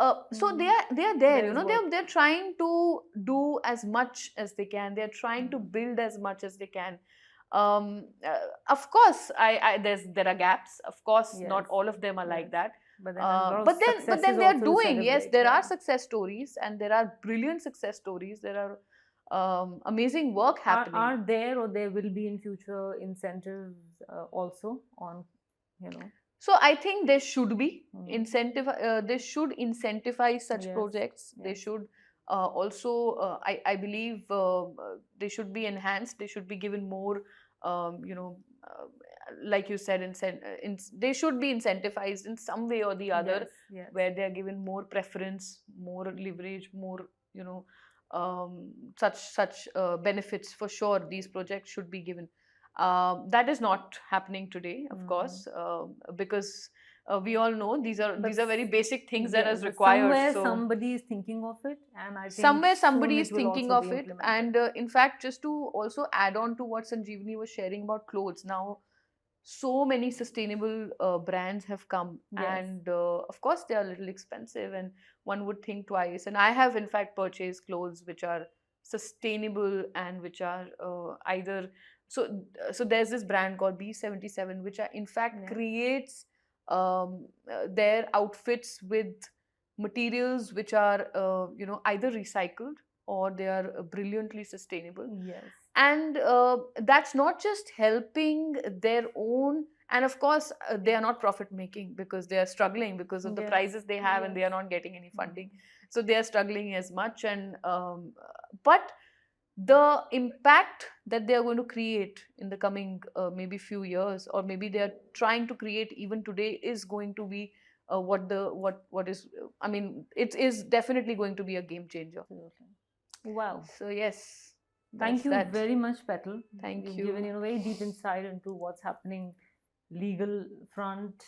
they are there.
There's work.
They're trying to do as much as they can. They're trying to build as much as they can. Of course, there are gaps. Of course, not
Yes.
all of them are like
Yes.
that.
But then, a lot of
but then
successes
they are
also to
doing. Yes,
celebrate,
there
yeah.
are success stories, and there are brilliant success stories. There are amazing work happening.
Are there or there will be in future incentives also on,
So I think there should be incentive. They should incentivize such
Yes,
projects. They
yes.
should also. I believe they should be enhanced. They should be given more. Like you said, they should be incentivized in some way or the other,
Yes, yes.
where they are given more preference, more leverage, more such benefits. For sure, these projects should be given. That is not happening today, of course, because we all know these are very basic things that
Yeah,
is
but
required.
Somewhere
So
somebody is thinking of it, and I think
somewhere
soon
somebody
it
is
will
thinking
also
of
be
it.
implemented.
And in fact, just to also add on to what Sanjeevani was sharing about clothes, now so many sustainable brands have come.
Yes.
And of course they are a little expensive, and one would think twice. And I have in fact purchased clothes which are sustainable and which are either so there's this brand called B77, which in fact creates their outfits with materials which are either recycled or they are brilliantly sustainable.
Yes.
And that's not just helping their own, and of course they are not profit making, because they are struggling because of the
Yes,
prices they have, and they are
yes.
not getting any funding. So they are struggling as much. And but the impact that they are going to create in the coming maybe few years, or maybe they are trying to create even today, is going to be what is I mean, it is definitely going to be a game changer.
Absolutely. Wow.
So yes,
Thank
that's
you
that.
very much, Petal.
Thank
You've
you.
given very deep insight into what's happening legal front,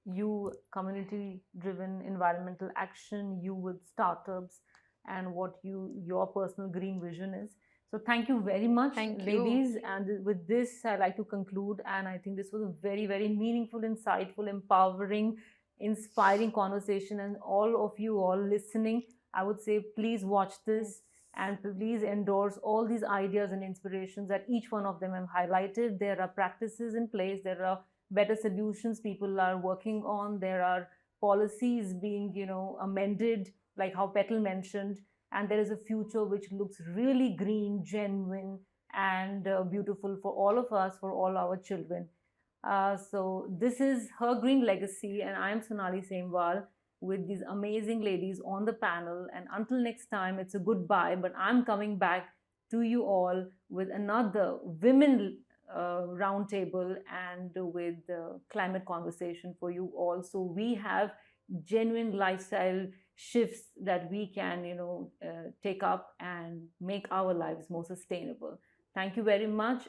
you community-driven environmental action, you with startups, and what your personal green vision is. So thank you very much,
Thank you.
ladies. And with this, I'd like to conclude. And I think this was a very, very meaningful, insightful, empowering, inspiring conversation. And all of you all listening, I would say, please watch this and please endorse all these ideas and inspirations that each one of them have highlighted. There are practices in place, there are better solutions people are working on, there are policies being amended, like how Petal mentioned, and there is a future which looks really green, genuine, and beautiful for all of us, for all our children. So this is Her Green Legacy, and I am Sonali Semwal with these amazing ladies on the panel. And until next time, it's a goodbye, but I'm coming back to you all with another women roundtable and with climate conversation for you all. So we have genuine lifestyle shifts that we can, take up and make our lives more sustainable. Thank you very much.